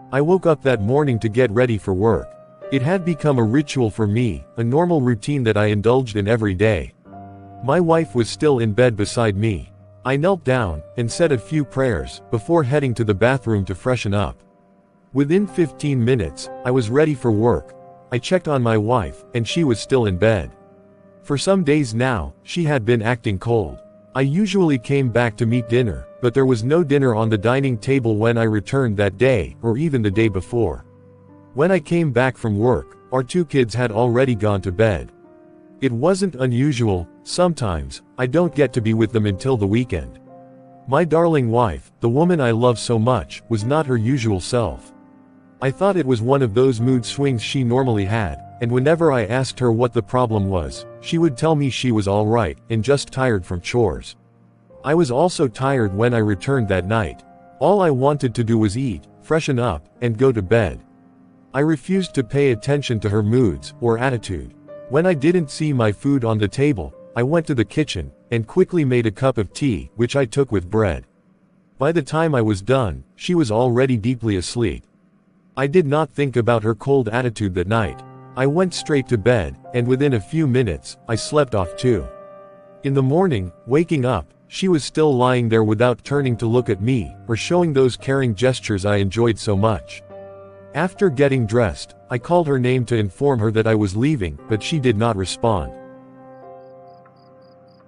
I woke up that morning to get ready for work. It had become a ritual for me, a normal routine that I indulged in every day. My wife was still in bed beside me. I knelt down and said a few prayers before heading to the bathroom to freshen up. Within 15 minutes, I was ready for work. I checked on my wife, and she was still in bed. For some days now, she had been acting cold. I usually came back to meet dinner, but there was no dinner on the dining table when I returned that day, or even the day before. When I came back from work, our 2 kids had already gone to bed. It wasn't unusual. Sometimes, I don't get to be with them until the weekend. My darling wife, the woman I love so much, was not her usual self. I thought it was one of those mood swings she normally had, and whenever I asked her what the problem was, she would tell me she was alright, and just tired from chores. I was also tired when I returned that night. All I wanted to do was eat, freshen up, and go to bed. I refused to pay attention to her moods, or attitude. When I didn't see my food on the table, I went to the kitchen, and quickly made a cup of tea, which I took with bread. By the time I was done, she was already deeply asleep. I did not think about her cold attitude that night. I went straight to bed, and within a few minutes, I slept off too. In the morning, waking up, she was still lying there without turning to look at me, or showing those caring gestures I enjoyed so much. After getting dressed, I called her name to inform her that I was leaving, but she did not respond.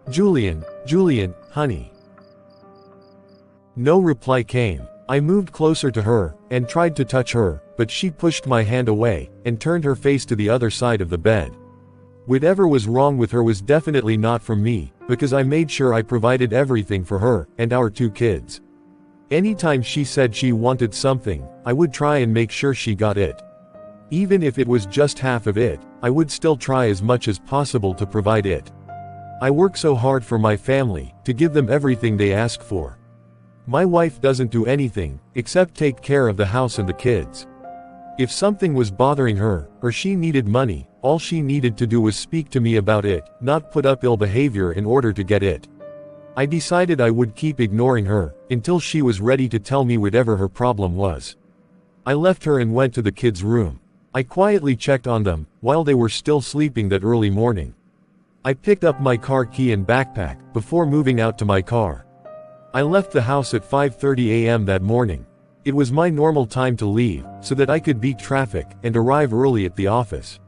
Julian, honey. No reply came. I moved closer to her, and tried to touch her, but she pushed my hand away, and turned her face to the other side of the bed. Whatever was wrong with her was definitely not from me, because I made sure I provided everything for her, and our 2 kids. Anytime she said she wanted something, I would try and make sure she got it. Even if it was just half of it, I would still try as much as possible to provide it. I work so hard for my family, to give them everything they ask for. My wife doesn't do anything, except take care of the house and the kids. If something was bothering her, or she needed money, all she needed to do was speak to me about it, not put up ill behavior in order to get it. I decided I would keep ignoring her, until she was ready to tell me whatever her problem was. I left her and went to the kids' room. I quietly checked on them, while they were still sleeping that early morning. I picked up my car key and backpack, before moving out to my car. I left the house at 5:30 a.m. that morning. It was my normal time to leave, so that I could beat traffic, and arrive early at the office.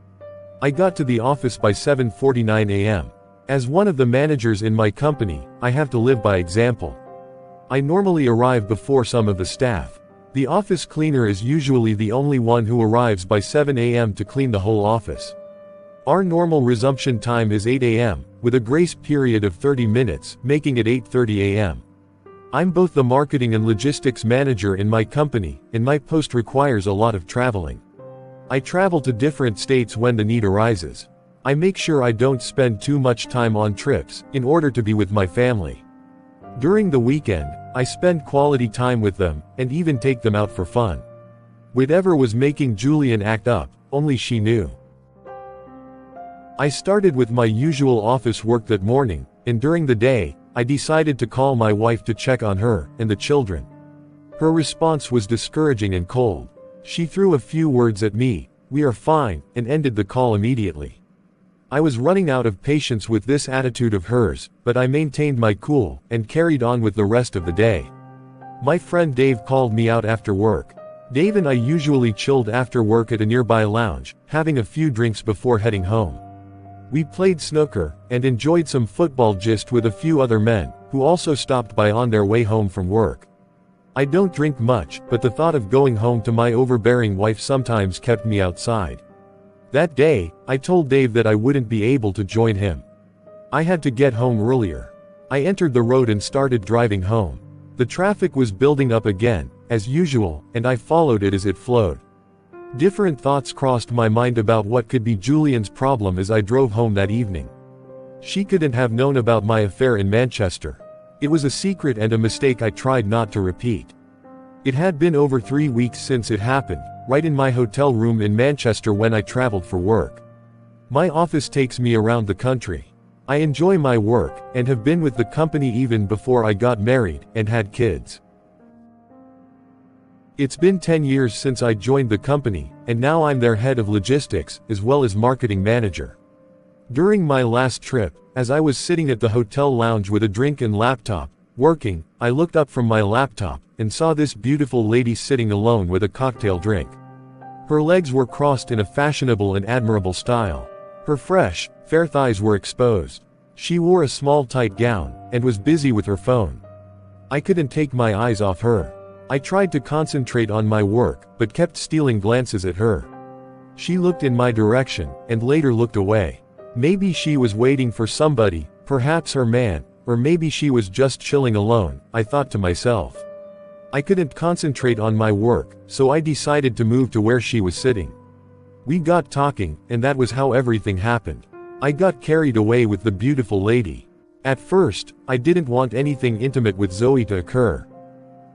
I got to the office by 7:49 a.m. As one of the managers in my company, I have to live by example. I normally arrive before some of the staff. The office cleaner is usually the only one who arrives by 7 a.m. to clean the whole office. Our normal resumption time is 8 a.m., with a grace period of 30 minutes, making it 8:30 a.m. I'm both the marketing and logistics manager in my company, and my post requires a lot of traveling. I travel to different states when the need arises. I make sure I don't spend too much time on trips, in order to be with my family. During the weekend, I spend quality time with them, and even take them out for fun. Whatever was making Julian act up, only she knew. I started with my usual office work that morning, and during the day, I decided to call my wife to check on her, and the children. Her response was discouraging and cold. She threw a few words at me, "We are fine," and ended the call immediately. I was running out of patience with this attitude of hers, but I maintained my cool, and carried on with the rest of the day. My friend Dave called me out after work. Dave and I usually chilled after work at a nearby lounge, having a few drinks before heading home. We played snooker, and enjoyed some football gist with a few other men, who also stopped by on their way home from work. I don't drink much, but the thought of going home to my overbearing wife sometimes kept me outside. That day, I told Dave that I wouldn't be able to join him. I had to get home earlier. I entered the road and started driving home. The traffic was building up again, as usual, and I followed it as it flowed. Different thoughts crossed my mind about what could be Julian's problem as I drove home that evening. She couldn't have known about my affair in Manchester. It was a secret and a mistake I tried not to repeat. It had been over 3 weeks since it happened, right in my hotel room in Manchester when I traveled for work. My office takes me around the country. I enjoy my work, and have been with the company even before I got married, and had kids. It's been 10 years since I joined the company, and now I'm their head of logistics, as well as marketing manager. During my last trip, as I was sitting at the hotel lounge with a drink and laptop, working, I looked up from my laptop, and saw this beautiful lady sitting alone with a cocktail drink. Her legs were crossed in a fashionable and admirable style. Her fresh, fair thighs were exposed. She wore a small tight gown, and was busy with her phone. I couldn't take my eyes off her. I tried to concentrate on my work, but kept stealing glances at her. She looked in my direction, and later looked away. Maybe she was waiting for somebody, perhaps her man, or maybe she was just chilling alone, I thought to myself. I couldn't concentrate on my work, so I decided to move to where she was sitting. We got talking, and that was how everything happened. I got carried away with the beautiful lady. At first, I didn't want anything intimate with Zoe to occur.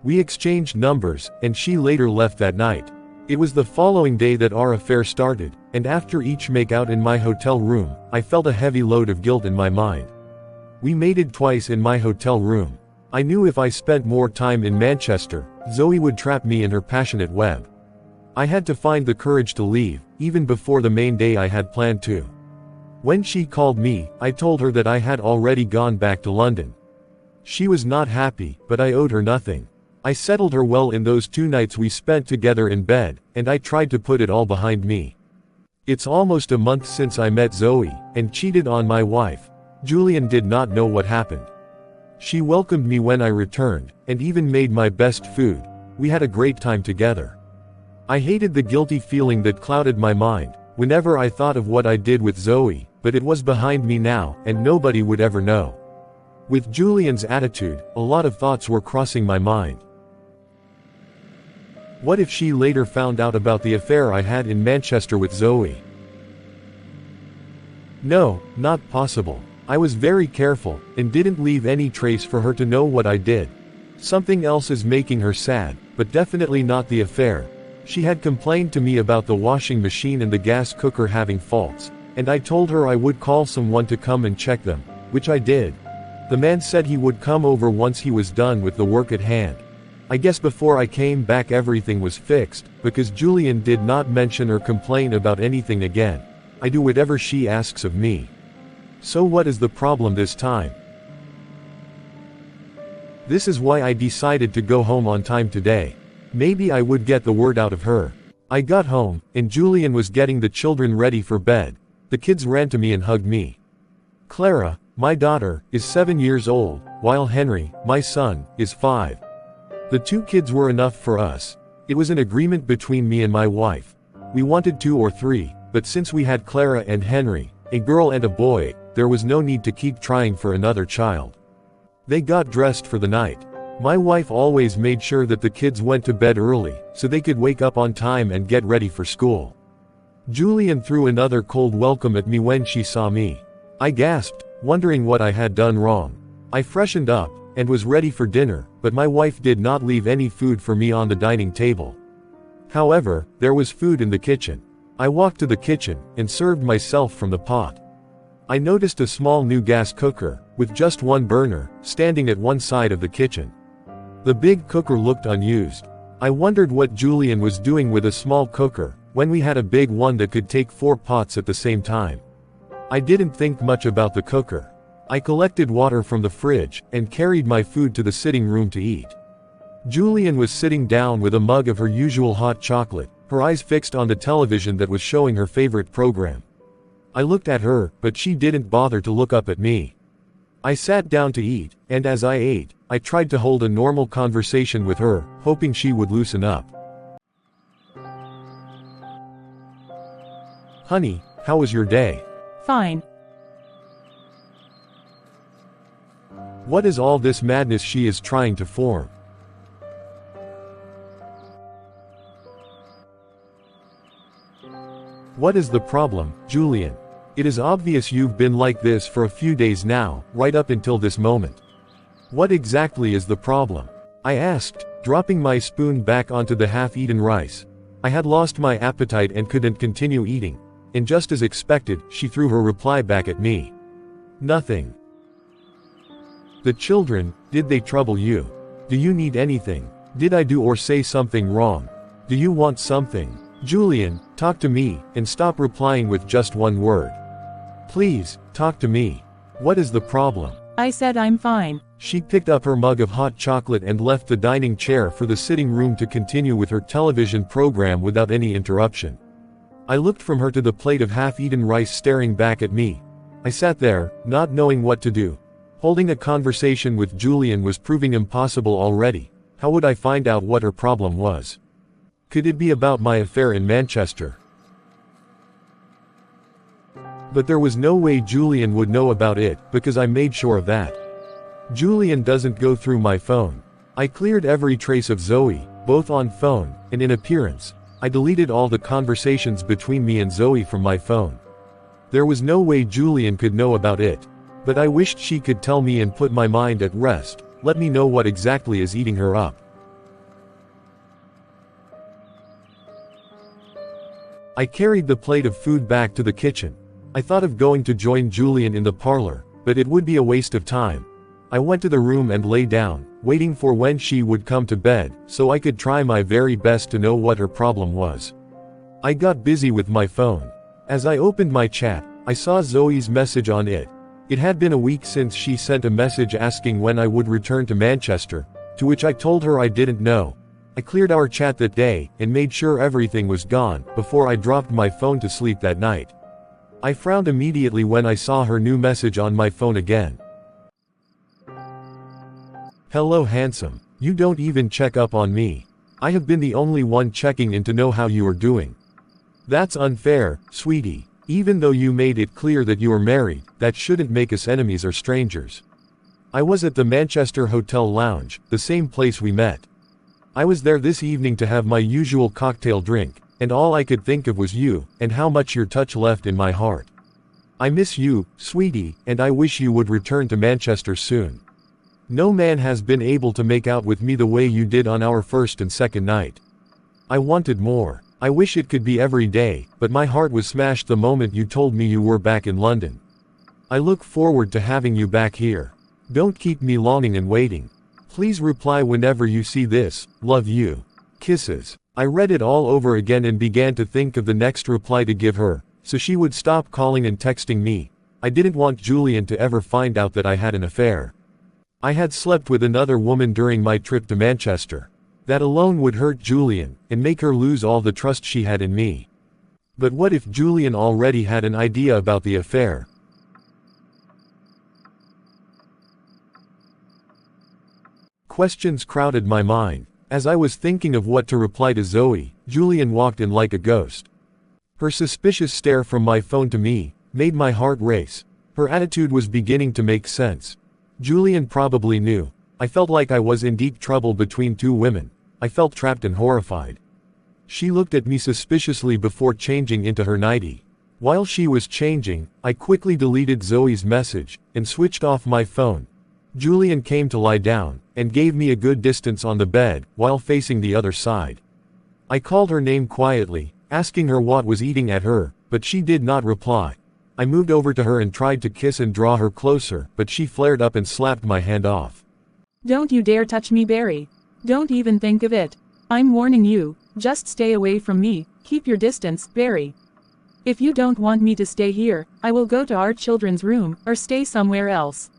We exchanged numbers, and she later left that night. It was the following day that our affair started, and after each makeout in my hotel room, I felt a heavy load of guilt in my mind. We mated twice in my hotel room. I knew if I spent more time in Manchester, Zoe would trap me in her passionate web. I had to find the courage to leave, even before the main day I had planned to. When she called me, I told her that I had already gone back to London. She was not happy, but I owed her nothing. I settled her well in those 2 nights we spent together in bed, and I tried to put it all behind me. It's almost a month since I met Zoe, and cheated on my wife. Julian did not know what happened. She welcomed me when I returned, and even made my best food. We had a great time together. I hated the guilty feeling that clouded my mind, whenever I thought of what I did with Zoe, but it was behind me now, and nobody would ever know. With Julian's attitude, a lot of thoughts were crossing my mind. What if she later found out about the affair I had in Manchester with Zoe? No, not possible. I was very careful, and didn't leave any trace for her to know what I did. Something else is making her sad, but definitely not the affair. She had complained to me about the washing machine and the gas cooker having faults, and I told her I would call someone to come and check them, which I did. The man said he would come over once he was done with the work at hand. I guess before I came back everything was fixed, because Julian did not mention or complain about anything again. I do whatever she asks of me. So what is the problem this time? This is why I decided to go home on time today. Maybe I would get the word out of her. I got home, and Julian was getting the children ready for bed. The kids ran to me and hugged me. Clara, my daughter, is 7 years old, while Henry, my son, is 5. The 2 kids were enough for us. It was an agreement between me and my wife. We wanted 2 or 3, but since we had Clara and Henry, a girl and a boy, there was no need to keep trying for another child. They got dressed for the night. My wife always made sure that the kids went to bed early, so they could wake up on time and get ready for school. Julian threw another cold welcome at me when she saw me. I gasped, wondering what I had done wrong. I freshened up, and was ready for dinner, but my wife did not leave any food for me on the dining table. However, there was food in the kitchen. I walked to the kitchen, and served myself from the pot. I noticed a small new gas cooker, with just one burner, standing at one side of the kitchen. The big cooker looked unused. I wondered what Julian was doing with a small cooker, when we had a big one that could take 4 pots at the same time. I didn't think much about the cooker. I collected water from the fridge, and carried my food to the sitting room to eat. Julian was sitting down with a mug of her usual hot chocolate, her eyes fixed on the television that was showing her favorite program. I looked at her, but she didn't bother to look up at me. I sat down to eat, and as I ate, I tried to hold a normal conversation with her, hoping she would loosen up. Honey, how was your day? Fine. What is all this madness she is trying to form? What is the problem, Julian? It is obvious you've been like this for a few days now, right up until this moment. What exactly is the problem? I asked, dropping my spoon back onto the half-eaten rice. I had lost my appetite and couldn't continue eating, and just as expected, she threw her reply back at me. Nothing. The children, did they trouble you? Do you need anything? Did I do or say something wrong? Do you want something? Julian, talk to me, and stop replying with just one word. Please, talk to me. What is the problem? I said I'm fine. She picked up her mug of hot chocolate and left the dining chair for the sitting room to continue with her television program without any interruption. I looked from her to the plate of half-eaten rice staring back at me. I sat there, not knowing what to do. Holding a conversation with Julian was proving impossible already. How would I find out what her problem was? Could it be about my affair in Manchester? But there was no way Julian would know about it, because I made sure of that. Julian doesn't go through my phone. I cleared every trace of Zoe, both on phone and in appearance. I deleted all the conversations between me and Zoe from my phone. There was no way Julian could know about it. But I wished she could tell me and put my mind at rest, let me know what exactly is eating her up. I carried the plate of food back to the kitchen. I thought of going to join Julian in the parlor, but it would be a waste of time. I went to the room and lay down, waiting for when she would come to bed, so I could try my very best to know what her problem was. I got busy with my phone. As I opened my chat, I saw Zoe's message on it. It had been a week since she sent a message asking when I would return to Manchester, to which I told her I didn't know. I cleared our chat that day, and made sure everything was gone, before I dropped my phone to sleep that night. I frowned immediately when I saw her new message on my phone again. Hello handsome. You don't even check up on me. I have been the only one checking in to know how you are doing. That's unfair, sweetie. Even though you made it clear that you are married, that shouldn't make us enemies or strangers. I was at the Manchester Hotel Lounge, the same place we met. I was there this evening to have my usual cocktail drink, and all I could think of was you, and how much your touch left in my heart. I miss you, sweetie, and I wish you would return to Manchester soon. No man has been able to make out with me the way you did on our first and second night. I wanted more. I wish it could be every day, but my heart was smashed the moment you told me you were back in London. I look forward to having you back here. Don't keep me longing and waiting. Please reply whenever you see this. Love you. Kisses. I read it all over again and began to think of the next reply to give her, so she would stop calling and texting me. I didn't want Julian to ever find out that I had an affair. I had slept with another woman during my trip to Manchester. That alone would hurt Julian, and make her lose all the trust she had in me. But what if Julian already had an idea about the affair? Questions crowded my mind. As I was thinking of what to reply to Zoe, Julian walked in like a ghost. Her suspicious stare from my phone to me made my heart race. Her attitude was beginning to make sense. Julian probably knew. I felt like I was in deep trouble between two women. I felt trapped and horrified. She looked at me suspiciously before changing into her nightie. While she was changing, I quickly deleted Zoe's message, and switched off my phone. Julian came to lie down, and gave me a good distance on the bed, while facing the other side. I called her name quietly, asking her what was eating at her, but she did not reply. I moved over to her and tried to kiss and draw her closer, but she flared up and slapped my hand off. Don't you dare touch me, Barry. Don't even think of it. I'm warning you, just stay away from me, keep your distance, Barry. If you don't want me to stay here, I will go to our children's room, or stay somewhere else.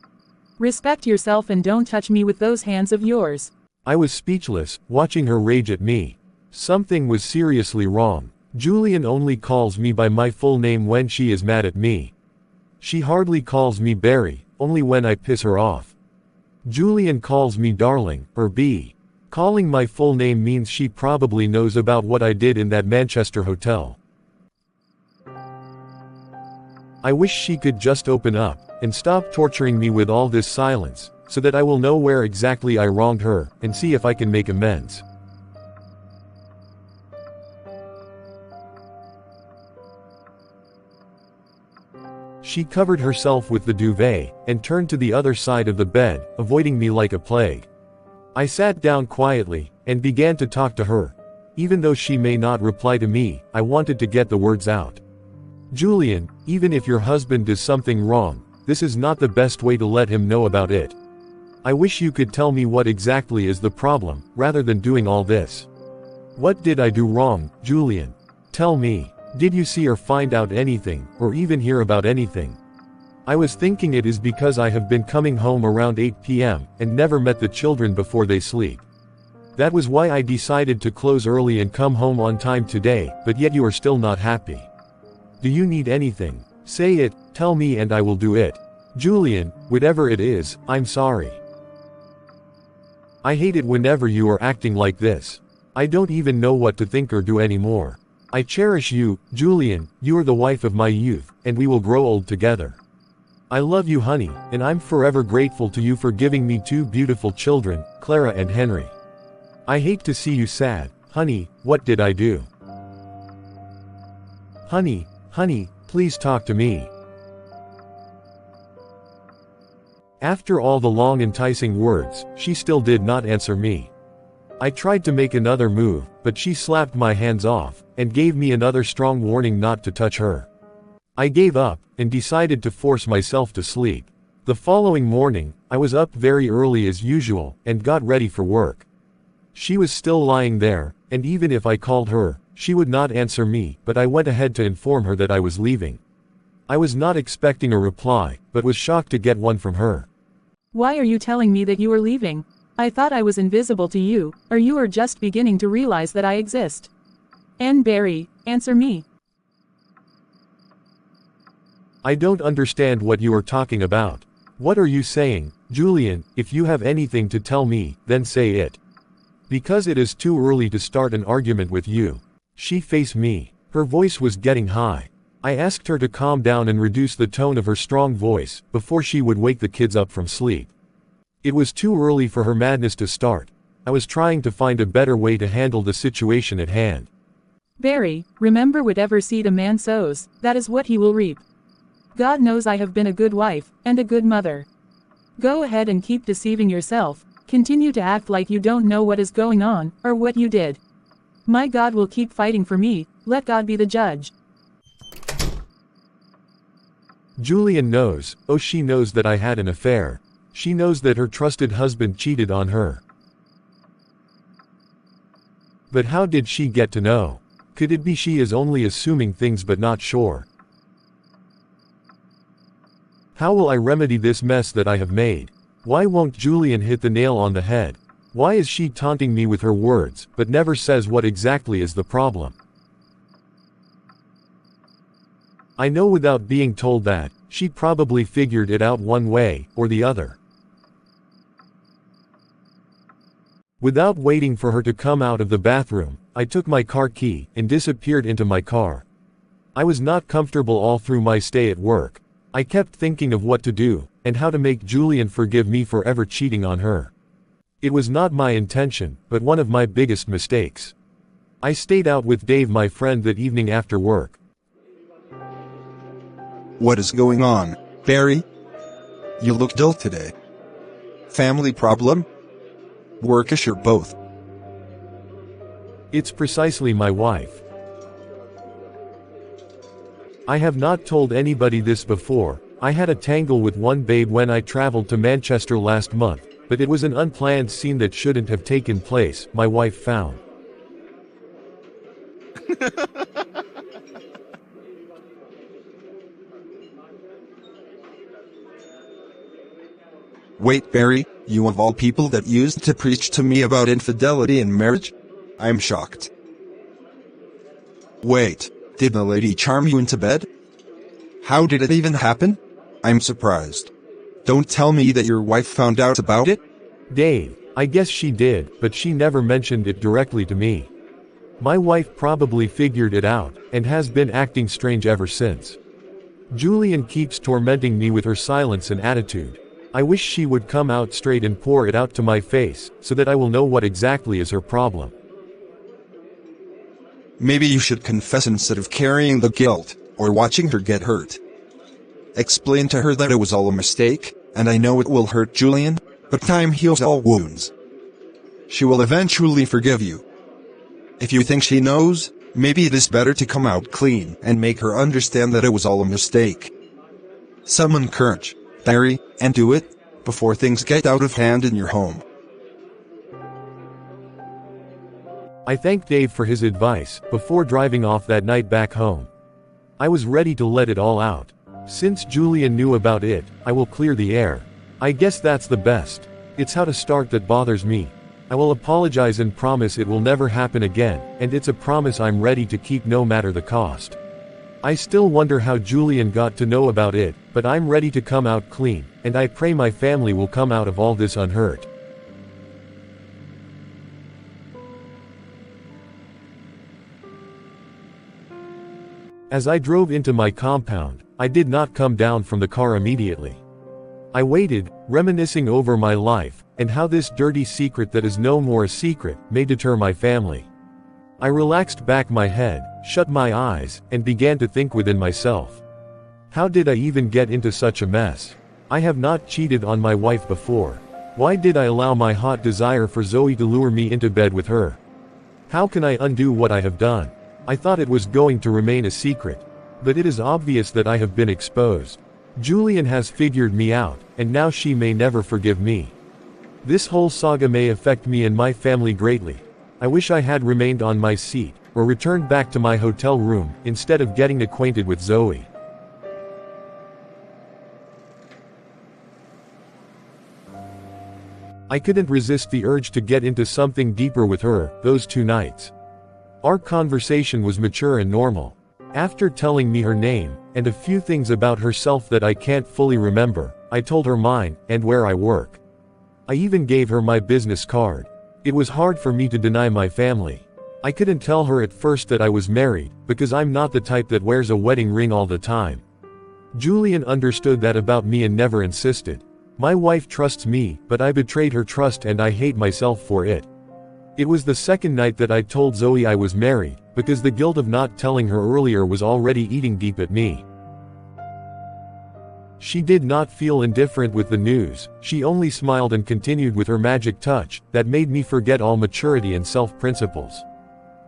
Respect yourself and don't touch me with those hands of yours. I was speechless, watching her rage at me. Something was seriously wrong. Julian only calls me by my full name when she is mad at me. She hardly calls me Barry, only when I piss her off. Julian calls me darling, or B. Calling my full name means she probably knows about what I did in that Manchester hotel. I wish she could just open up, and stop torturing me with all this silence, so that I will know where exactly I wronged her, and see if I can make amends. She covered herself with the duvet, and turned to the other side of the bed, avoiding me like a plague. I sat down quietly, and began to talk to her. Even though she may not reply to me, I wanted to get the words out. Julian, even if your husband does something wrong, this is not the best way to let him know about it. I wish you could tell me what exactly is the problem, rather than doing all this. What did I do wrong, Julian? Tell me. Did you see or find out anything, or even hear about anything? I was thinking it is because I have been coming home around 8 p.m. and never met the children before they sleep. That was why I decided to close early and come home on time today, but yet you are still not happy. Do you need anything? Say it, tell me and I will do it. Julian, whatever it is, I'm sorry. I hate it whenever you are acting like this. I don't even know what to think or do anymore. I cherish you, Julian, you are the wife of my youth, and we will grow old together. I love you, honey, and I'm forever grateful to you for giving me two beautiful children, Clara and Henry. I hate to see you sad, honey, what did I do? Honey, please talk to me. After all the long enticing words, she still did not answer me. I tried to make another move, but she slapped my hands off, and gave me another strong warning not to touch her. I gave up, and decided to force myself to sleep. The following morning, I was up very early as usual, and got ready for work. She was still lying there, and even if I called her, she would not answer me, but I went ahead to inform her that I was leaving. I was not expecting a reply, but was shocked to get one from her. Why are you telling me that you are leaving? I thought I was invisible to you, or you are just beginning to realize that I exist. And Barry, answer me. I don't understand what you are talking about. What are you saying, Julian? If you have anything to tell me, then say it. Because it is too early to start an argument with you. She faced me. Her voice was getting high. I asked her to calm down and reduce the tone of her strong voice, before she would wake the kids up from sleep. It was too early for her madness to start. I was trying to find a better way to handle the situation at hand. Barry, remember whatever seed a man sows, that is what he will reap. God knows I have been a good wife, and a good mother. Go ahead and keep deceiving yourself, continue to act like you don't know what is going on, or what you did. My God will keep fighting for me, let God be the judge. Julian knows, oh she knows that I had an affair. She knows that her trusted husband cheated on her. But how did she get to know? Could it be she is only assuming things but not sure? How will I remedy this mess that I have made? Why won't Julian hit the nail on the head? Why is she taunting me with her words, but never says what exactly is the problem? I know without being told that, she probably figured it out one way, or the other. Without waiting for her to come out of the bathroom, I took my car key, and disappeared into my car. I was not comfortable all through my stay at work. I kept thinking of what to do, and how to make Julian forgive me for ever cheating on her. It was not my intention, but one of my biggest mistakes. I stayed out with Dave, my friend, that evening after work. What is going on, Barry? You look dull today. Family problem? Workish or both? It's precisely my wife. I have not told anybody this before. I had a tangle with one babe when I traveled to Manchester last month, but it was an unplanned scene that shouldn't have taken place, my wife found. Wait, Barry, you of all people that used to preach to me about infidelity in marriage? I'm shocked. Wait, did the lady charm you into bed? How did it even happen? I'm surprised. Don't tell me that your wife found out about it? Dave, I guess she did, but she never mentioned it directly to me. My wife probably figured it out, and has been acting strange ever since. Julian keeps tormenting me with her silence and attitude. I wish she would come out straight and pour it out to my face, so that I will know what exactly is her problem. Maybe you should confess instead of carrying the guilt, or watching her get hurt. Explain to her that it was all a mistake, and I know it will hurt Julian, but time heals all wounds. She will eventually forgive you. If you think she knows, maybe it is better to come out clean and make her understand that it was all a mistake. Summon courage, Barry, and do it, before things get out of hand in your home. I thanked Dave for his advice before driving off that night back home. I was ready to let it all out. Since Julian knew about it, I will clear the air. I guess that's the best. It's how to start that bothers me. I will apologize and promise it will never happen again, and it's a promise I'm ready to keep no matter the cost. I still wonder how Julian got to know about it, but I'm ready to come out clean, and I pray my family will come out of all this unhurt. As I drove into my compound, I did not come down from the car immediately. I waited, reminiscing over my life, and how this dirty secret that is no more a secret may deter my family. I relaxed back my head, shut my eyes, and began to think within myself. How did I even get into such a mess? I have not cheated on my wife before. Why did I allow my hot desire for Zoe to lure me into bed with her? How can I undo what I have done? I thought it was going to remain a secret. But it is obvious that I have been exposed. Julian has figured me out, and now she may never forgive me. This whole saga may affect me and my family greatly. I wish I had remained on my seat, or returned back to my hotel room, instead of getting acquainted with Zoe. I couldn't resist the urge to get into something deeper with her, those 2 nights. Our conversation was mature and normal. After telling me her name, and a few things about herself that I can't fully remember, I told her mine, and where I work. I even gave her my business card. It was hard for me to deny my family. I couldn't tell her at first that I was married, because I'm not the type that wears a wedding ring all the time. Julian understood that about me and never insisted. My wife trusts me, but I betrayed her trust and I hate myself for it. It was the second night that I told Zoe I was married, because the guilt of not telling her earlier was already eating deep at me. She did not feel indifferent with the news, she only smiled and continued with her magic touch, that made me forget all maturity and self-principles.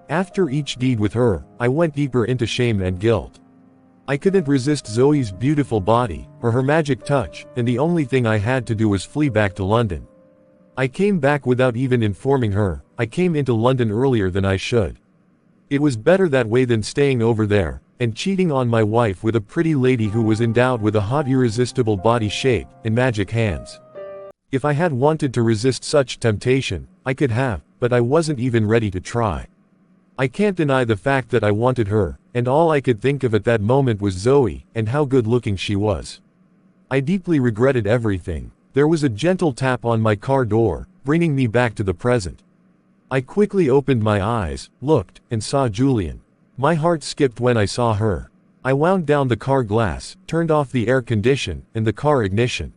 After each deed with her, I went deeper into shame and guilt. I couldn't resist Zoe's beautiful body, or her magic touch, and the only thing I had to do was flee back to London. I came back without even informing her. I came into London earlier than I should. It was better that way than staying over there, and cheating on my wife with a pretty lady who was endowed with a hot irresistible body shape, and magic hands. If I had wanted to resist such temptation, I could have, but I wasn't even ready to try. I can't deny the fact that I wanted her, and all I could think of at that moment was Zoe, and how good looking she was. I deeply regretted everything. There was a gentle tap on my car door, bringing me back to the present. I quickly opened my eyes, looked, and saw Julian. My heart skipped when I saw her. I wound down the car glass, turned off the air condition, and the car ignition.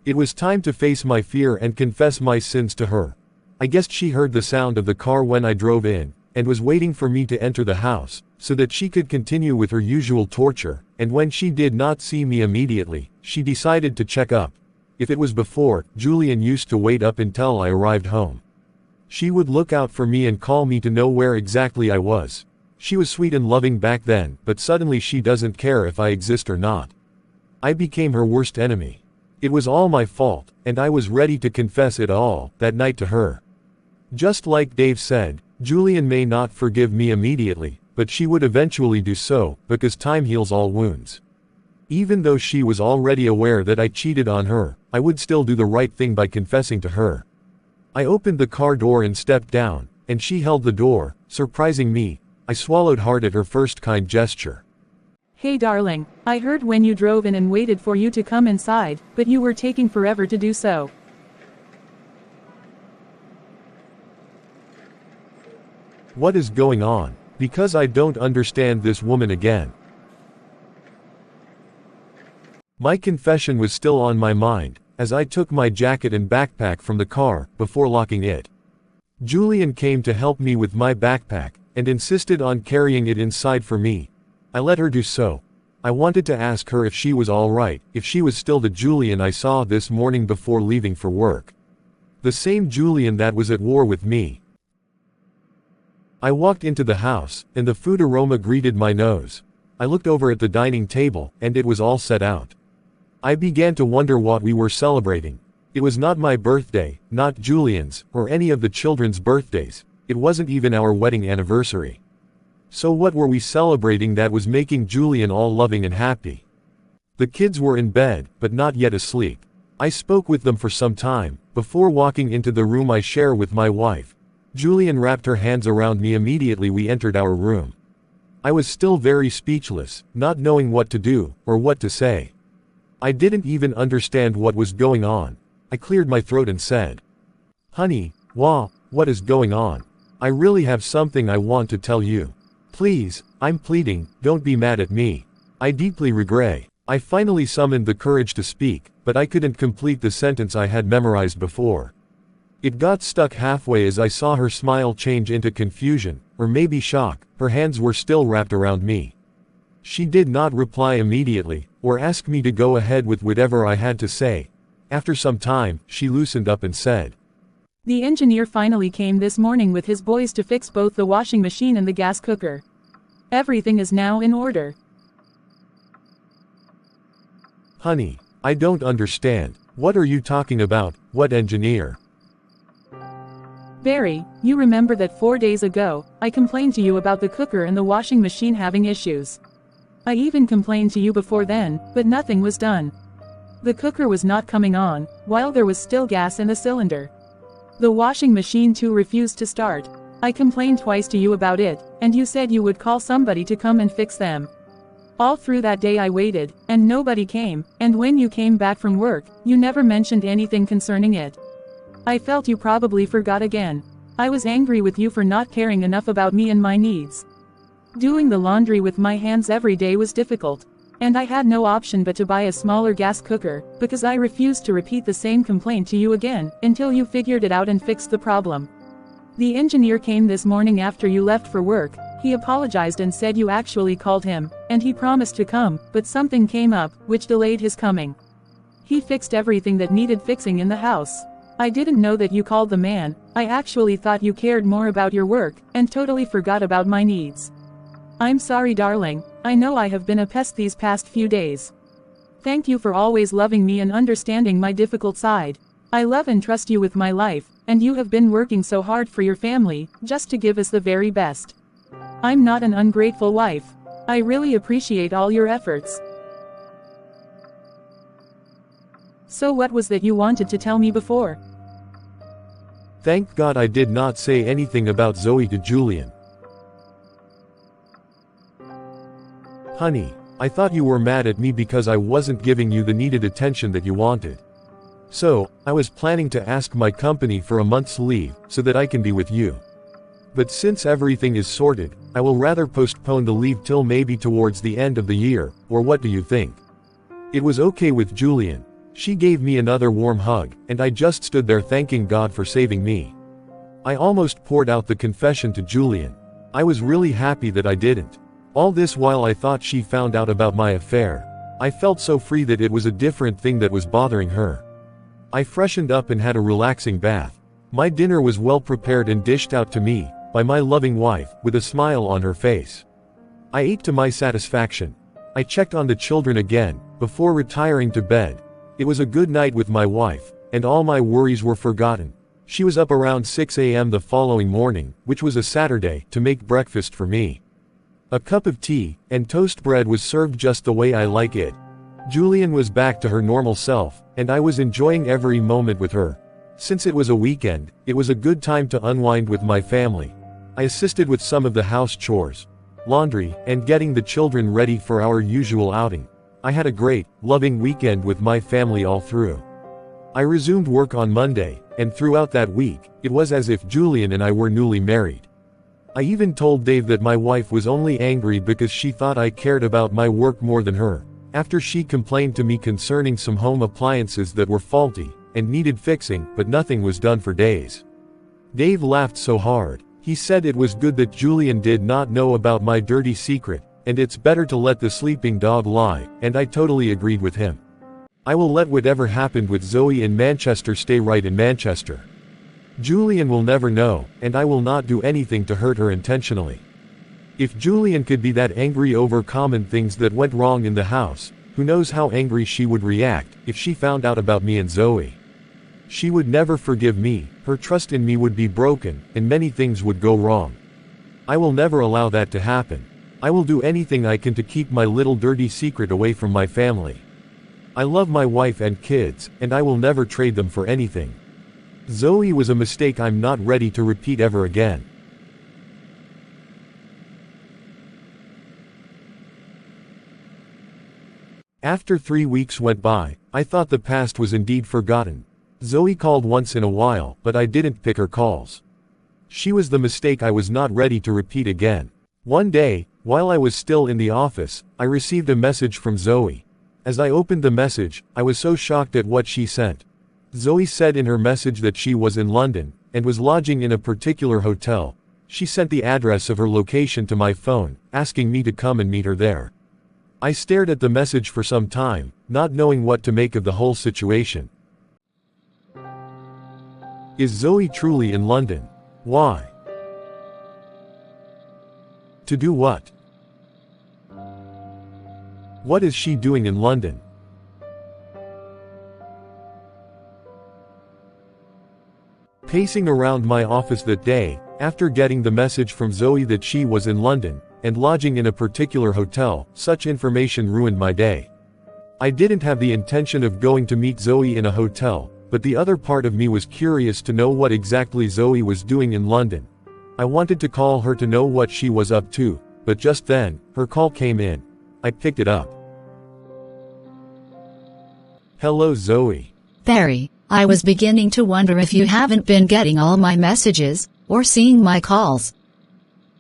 It was time to face my fear and confess my sins to her. I guessed she heard the sound of the car when I drove in, and was waiting for me to enter the house, so that she could continue with her usual torture, and when she did not see me immediately, she decided to check up. If it was before, Julian used to wait up until I arrived home. She would look out for me and call me to know where exactly I was. She was sweet and loving back then, but suddenly she doesn't care if I exist or not. I became her worst enemy. It was all my fault, and I was ready to confess it all, that night to her. Just like Dave said, Julian may not forgive me immediately, but she would eventually do so, because time heals all wounds. Even though she was already aware that I cheated on her, I would still do the right thing by confessing to her. I opened the car door and stepped down, and she held the door, surprising me. I swallowed hard at her first kind gesture. Hey darling, I heard when you drove in and waited for you to come inside, but you were taking forever to do so. What is going on? Because I don't understand this woman again. My confession was still on my mind, as I took my jacket and backpack from the car, before locking it. Julian came to help me with my backpack, and insisted on carrying it inside for me. I let her do so. I wanted to ask her if she was alright, if she was still the Julian I saw this morning before leaving for work. The same Julian that was at war with me. I walked into the house, and the food aroma greeted my nose. I looked over at the dining table, and it was all set out. I began to wonder what we were celebrating. It was not my birthday, not Julian's, or any of the children's birthdays. It wasn't even our wedding anniversary. So what were we celebrating that was making Julian all loving and happy? The kids were in bed, but not yet asleep. I spoke with them for some time, before walking into the room I share with my wife. Julian wrapped her hands around me immediately we entered our room. I was still very speechless, not knowing what to do, or what to say. I didn't even understand what was going on. I cleared my throat and said, "Honey, what is going on? I really have something I want to tell you. Please, I'm pleading, don't be mad at me. I deeply regret." I finally summoned the courage to speak, but I couldn't complete the sentence I had memorized before. It got stuck halfway as I saw her smile change into confusion, or maybe shock. Her hands were still wrapped around me. She did not reply immediately, or ask me to go ahead with whatever I had to say. After some time, she loosened up and said, "The engineer finally came this morning with his boys to fix both the washing machine and the gas cooker. Everything is now in order." "Honey, I don't understand. What are you talking about? What engineer?" "Barry, you remember that 4 days ago, I complained to you about the cooker and the washing machine having issues. I even complained to you before then, but nothing was done. The cooker was not coming on, while there was still gas in the cylinder. The washing machine too refused to start. I complained twice to you about it, and you said you would call somebody to come and fix them. All through that day I waited, and nobody came, and when you came back from work, you never mentioned anything concerning it. I felt you probably forgot again. I was angry with you for not caring enough about me and my needs. Doing the laundry with my hands every day was difficult, and I had no option but to buy a smaller gas cooker, because I refused to repeat the same complaint to you again, until you figured it out and fixed the problem. The engineer came this morning after you left for work. He apologized and said you actually called him, and he promised to come, but something came up, which delayed his coming. He fixed everything that needed fixing in the house. I didn't know that you called the man. I actually thought you cared more about your work, and totally forgot about my needs. I'm sorry, darling. I know I have been a pest these past few days. Thank you for always loving me and understanding my difficult side. I love and trust you with my life, and you have been working so hard for your family, just to give us the very best. I'm not an ungrateful wife. I really appreciate all your efforts." "So what was that you wanted to tell me before?" Thank God I did not say anything about Zoe to Julian. "Honey, I thought you were mad at me because I wasn't giving you the needed attention that you wanted. So, I was planning to ask my company for a month's leave, so that I can be with you. But since everything is sorted, I will rather postpone the leave till maybe towards the end of the year, or what do you think?" It was okay with Julian. She gave me another warm hug, and I just stood there thanking God for saving me. I almost poured out the confession to Julian. I was really happy that I didn't. All this while I thought she found out about my affair. I felt so free that it was a different thing that was bothering her. I freshened up and had a relaxing bath. My dinner was well prepared and dished out to me, by my loving wife, with a smile on her face. I ate to my satisfaction. I checked on the children again, before retiring to bed. It was a good night with my wife, and all my worries were forgotten. She was up around 6 a.m. the following morning, which was a Saturday, to make breakfast for me. A cup of tea, and toast bread was served just the way I like it. Julian was back to her normal self, and I was enjoying every moment with her. Since it was a weekend, it was a good time to unwind with my family. I assisted with some of the house chores, laundry, and getting the children ready for our usual outing. I had a great, loving weekend with my family all through. I resumed work on Monday, and throughout that week, it was as if Julian and I were newly married. I even told Dave that my wife was only angry because she thought I cared about my work more than her, after she complained to me concerning some home appliances that were faulty, and needed fixing, but nothing was done for days. Dave laughed so hard. He said it was good that Julian did not know about my dirty secret, and it's better to let the sleeping dog lie, and I totally agreed with him. I will let whatever happened with Zoe in Manchester stay right in Manchester. Julian will never know, and I will not do anything to hurt her intentionally. If Julian could be that angry over common things that went wrong in the house, who knows how angry she would react if she found out about me and Zoe. She would never forgive me, her trust in me would be broken, and many things would go wrong. I will never allow that to happen. I will do anything I can to keep my little dirty secret away from my family. I love my wife and kids, and I will never trade them for anything. Zoe was a mistake I'm not ready to repeat ever again. After 3 weeks went by, I thought the past was indeed forgotten. Zoe called once in a while, but I didn't pick her calls. She was the mistake I was not ready to repeat again. One day, while I was still in the office, I received a message from Zoe. As I opened the message, I was so shocked at what she sent. Zoe said in her message that she was in London, and was lodging in a particular hotel. She sent the address of her location to my phone, asking me to come and meet her there. I stared at the message for some time, not knowing what to make of the whole situation. Is Zoe truly in London? Why? To do what? What is she doing in London? Pacing around my office that day, after getting the message from Zoe that she was in London, and lodging in a particular hotel, such information ruined my day. I didn't have the intention of going to meet Zoe in a hotel, but the other part of me was curious to know what exactly Zoe was doing in London. I wanted to call her to know what she was up to, but just then, her call came in. I picked it up. Hello Zoe. Barry, I was beginning to wonder if you haven't been getting all my messages, or seeing my calls.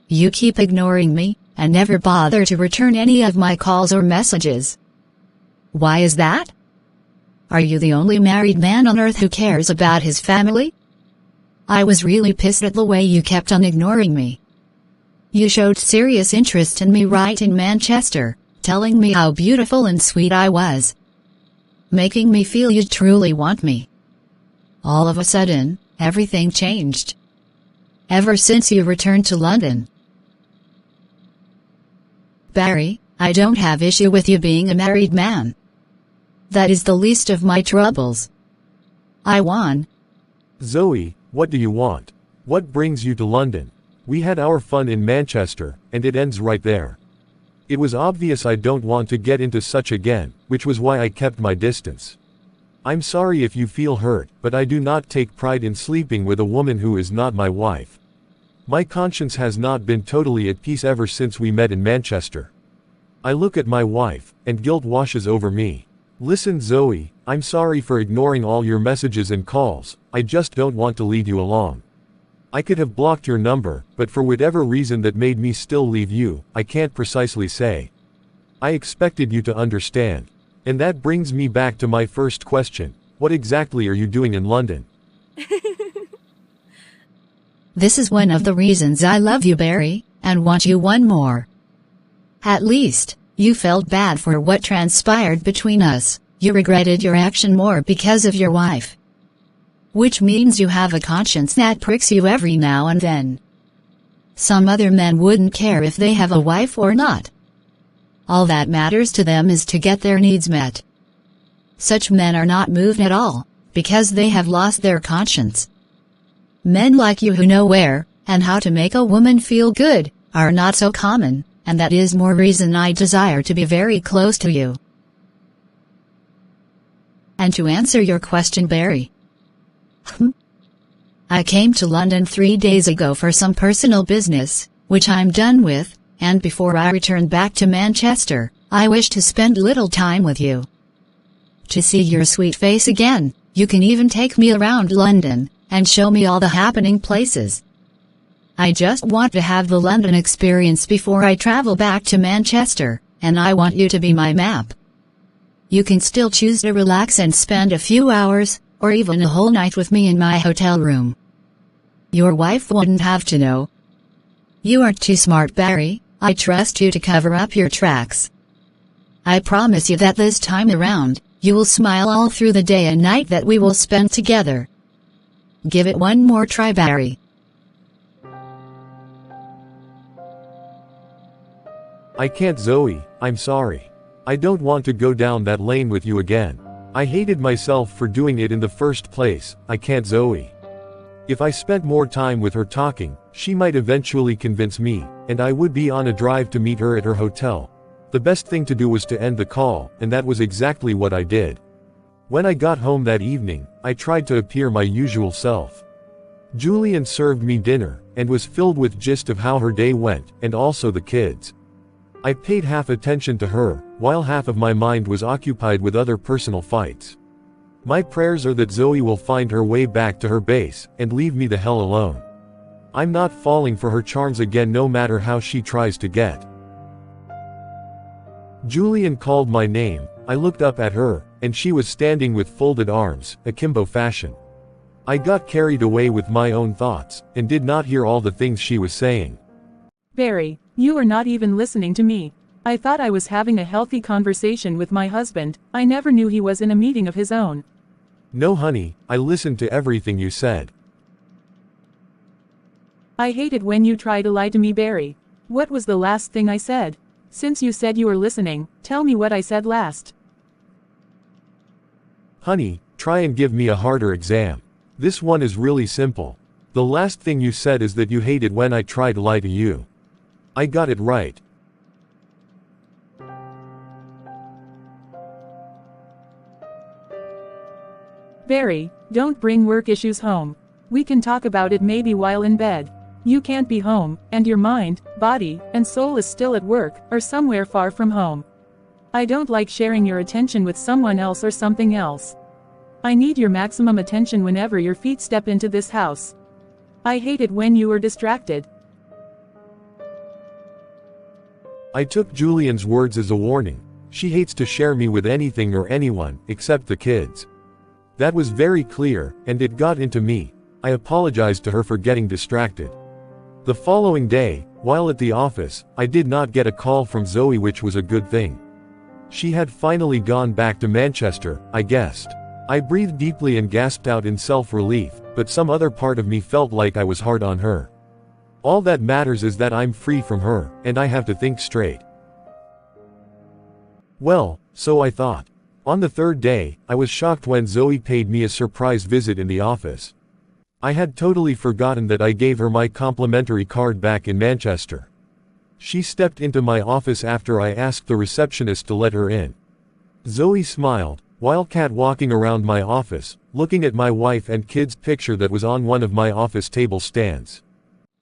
You keep ignoring me, and never bother to return any of my calls or messages. Why is that? Are you the only married man on earth who cares about his family? I was really pissed at the way you kept on ignoring me. You showed serious interest in me right in Manchester, telling me how beautiful and sweet I was. Making me feel you truly want me. All of a sudden, everything changed. Ever since you returned to London. Barry, I don't have issue with you being a married man. That is the least of my troubles. I won. Zoe, what do you want? What brings you to London? We had our fun in Manchester, and it ends right there. It was obvious I don't want to get into such again, which was why I kept my distance. I'm sorry if you feel hurt, but I do not take pride in sleeping with a woman who is not my wife. My conscience has not been totally at peace ever since we met in Manchester. I look at my wife, and guilt washes over me. Listen Zoe, I'm sorry for ignoring all your messages and calls, I just don't want to lead you along. I could have blocked your number, but for whatever reason that made me still leave you, I can't precisely say. I expected you to understand. And that brings me back to my first question, what exactly are you doing in London? This is one of the reasons I love you, Barry, and want you one more. At least, you felt bad for what transpired between us, you regretted your action more because of your wife. Which means you have a conscience that pricks you every now and then. Some other men wouldn't care if they have a wife or not. All that matters to them is to get their needs met. Such men are not moved at all, because they have lost their conscience. Men like you who know where, and how to make a woman feel good, are not so common, and that is more reason I desire to be very close to you. And to answer your question, Barry. I came to London 3 days ago for some personal business, which I'm done with, and before I return back to Manchester, I wish to spend little time with you. To see your sweet face again, you can even take me around London, and show me all the happening places. I just want to have the London experience before I travel back to Manchester, and I want you to be my map. You can still choose to relax and spend a few hours, or even a whole night with me in my hotel room. Your wife wouldn't have to know. You aren't too smart, Barry, I trust you to cover up your tracks. I promise you that this time around, you will smile all through the day and night that we will spend together. Give it one more try, Barry. I can't Zoe, I'm sorry. I don't want to go down that lane with you again. I hated myself for doing it in the first place. I can't Zoe. If I spent more time with her talking, she might eventually convince me, and I would be on a drive to meet her at her hotel. The best thing to do was to end the call, and that was exactly what I did. When I got home that evening, I tried to appear my usual self. Julian served me dinner, and was filled with gist of how her day went, and also the kids. I paid half attention to her, while half of my mind was occupied with other personal fights. My prayers are that Zoe will find her way back to her base, and leave me the hell alone. I'm not falling for her charms again no matter how she tries to get. Julian called my name. I looked up at her, and she was standing with folded arms, akimbo fashion. I got carried away with my own thoughts, and did not hear all the things she was saying. Barry, you are not even listening to me. I thought I was having a healthy conversation with my husband. I never knew he was in a meeting of his own. No honey, I listened to everything you said. I hate it when you try to lie to me, Barry. What was the last thing I said? Since you said you were listening, tell me what I said last. Honey, try and give me a harder exam. This one is really simple. The last thing you said is that you hate it when I try to lie to you. I got it right. Barry, don't bring work issues home. We can talk about it maybe while in bed. You can't be home, and your mind, body, and soul is still at work, or somewhere far from home. I don't like sharing your attention with someone else or something else. I need your maximum attention whenever your feet step into this house. I hate it when you are distracted. I took Julian's words as a warning. She hates to share me with anything or anyone, except the kids. That was very clear, and it got into me. I apologized to her for getting distracted. The following day, while at the office, I did not get a call from Zoe, which was a good thing. She had finally gone back to Manchester, I guessed. I breathed deeply and gasped out in self-relief, but some other part of me felt like I was hard on her. All that matters is that I'm free from her, and I have to think straight. Well, so I thought. On the third day, I was shocked when Zoe paid me a surprise visit in the office. I had totally forgotten that I gave her my complimentary card back in Manchester. She stepped into my office after I asked the receptionist to let her in. Zoe smiled, while catwalking around my office, looking at my wife and kids' picture that was on one of my office table stands.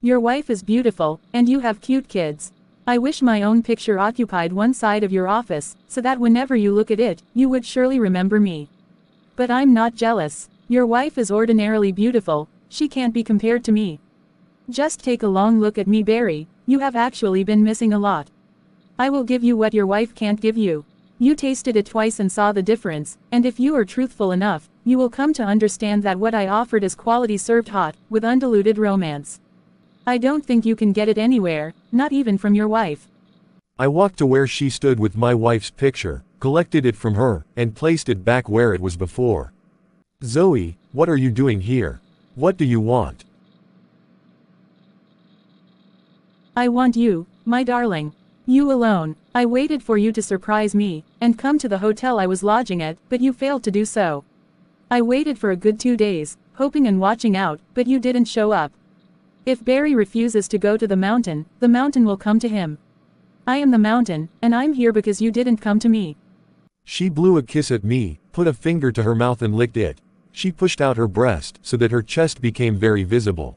Your wife is beautiful, and you have cute kids. I wish my own picture occupied one side of your office, so that whenever you look at it, you would surely remember me. But I'm not jealous. Your wife is ordinarily beautiful. She can't be compared to me. Just take a long look at me, Barry. You have actually been missing a lot. I will give you what your wife can't give you. You tasted it twice and saw the difference, and if you are truthful enough, you will come to understand that what I offered is quality served hot, with undiluted romance. I don't think you can get it anywhere, not even from your wife. I walked to where she stood with my wife's picture, collected it from her, and placed it back where it was before. Zoe, what are you doing here? What do you want? I want you, my darling. You alone. I waited for you to surprise me, and come to the hotel I was lodging at, but you failed to do so. I waited for a good 2 days, hoping and watching out, but you didn't show up. If Barry refuses to go to the mountain will come to him. I am the mountain, and I'm here because you didn't come to me. She blew a kiss at me, put a finger to her mouth and licked it. She pushed out her breast, so that her chest became very visible.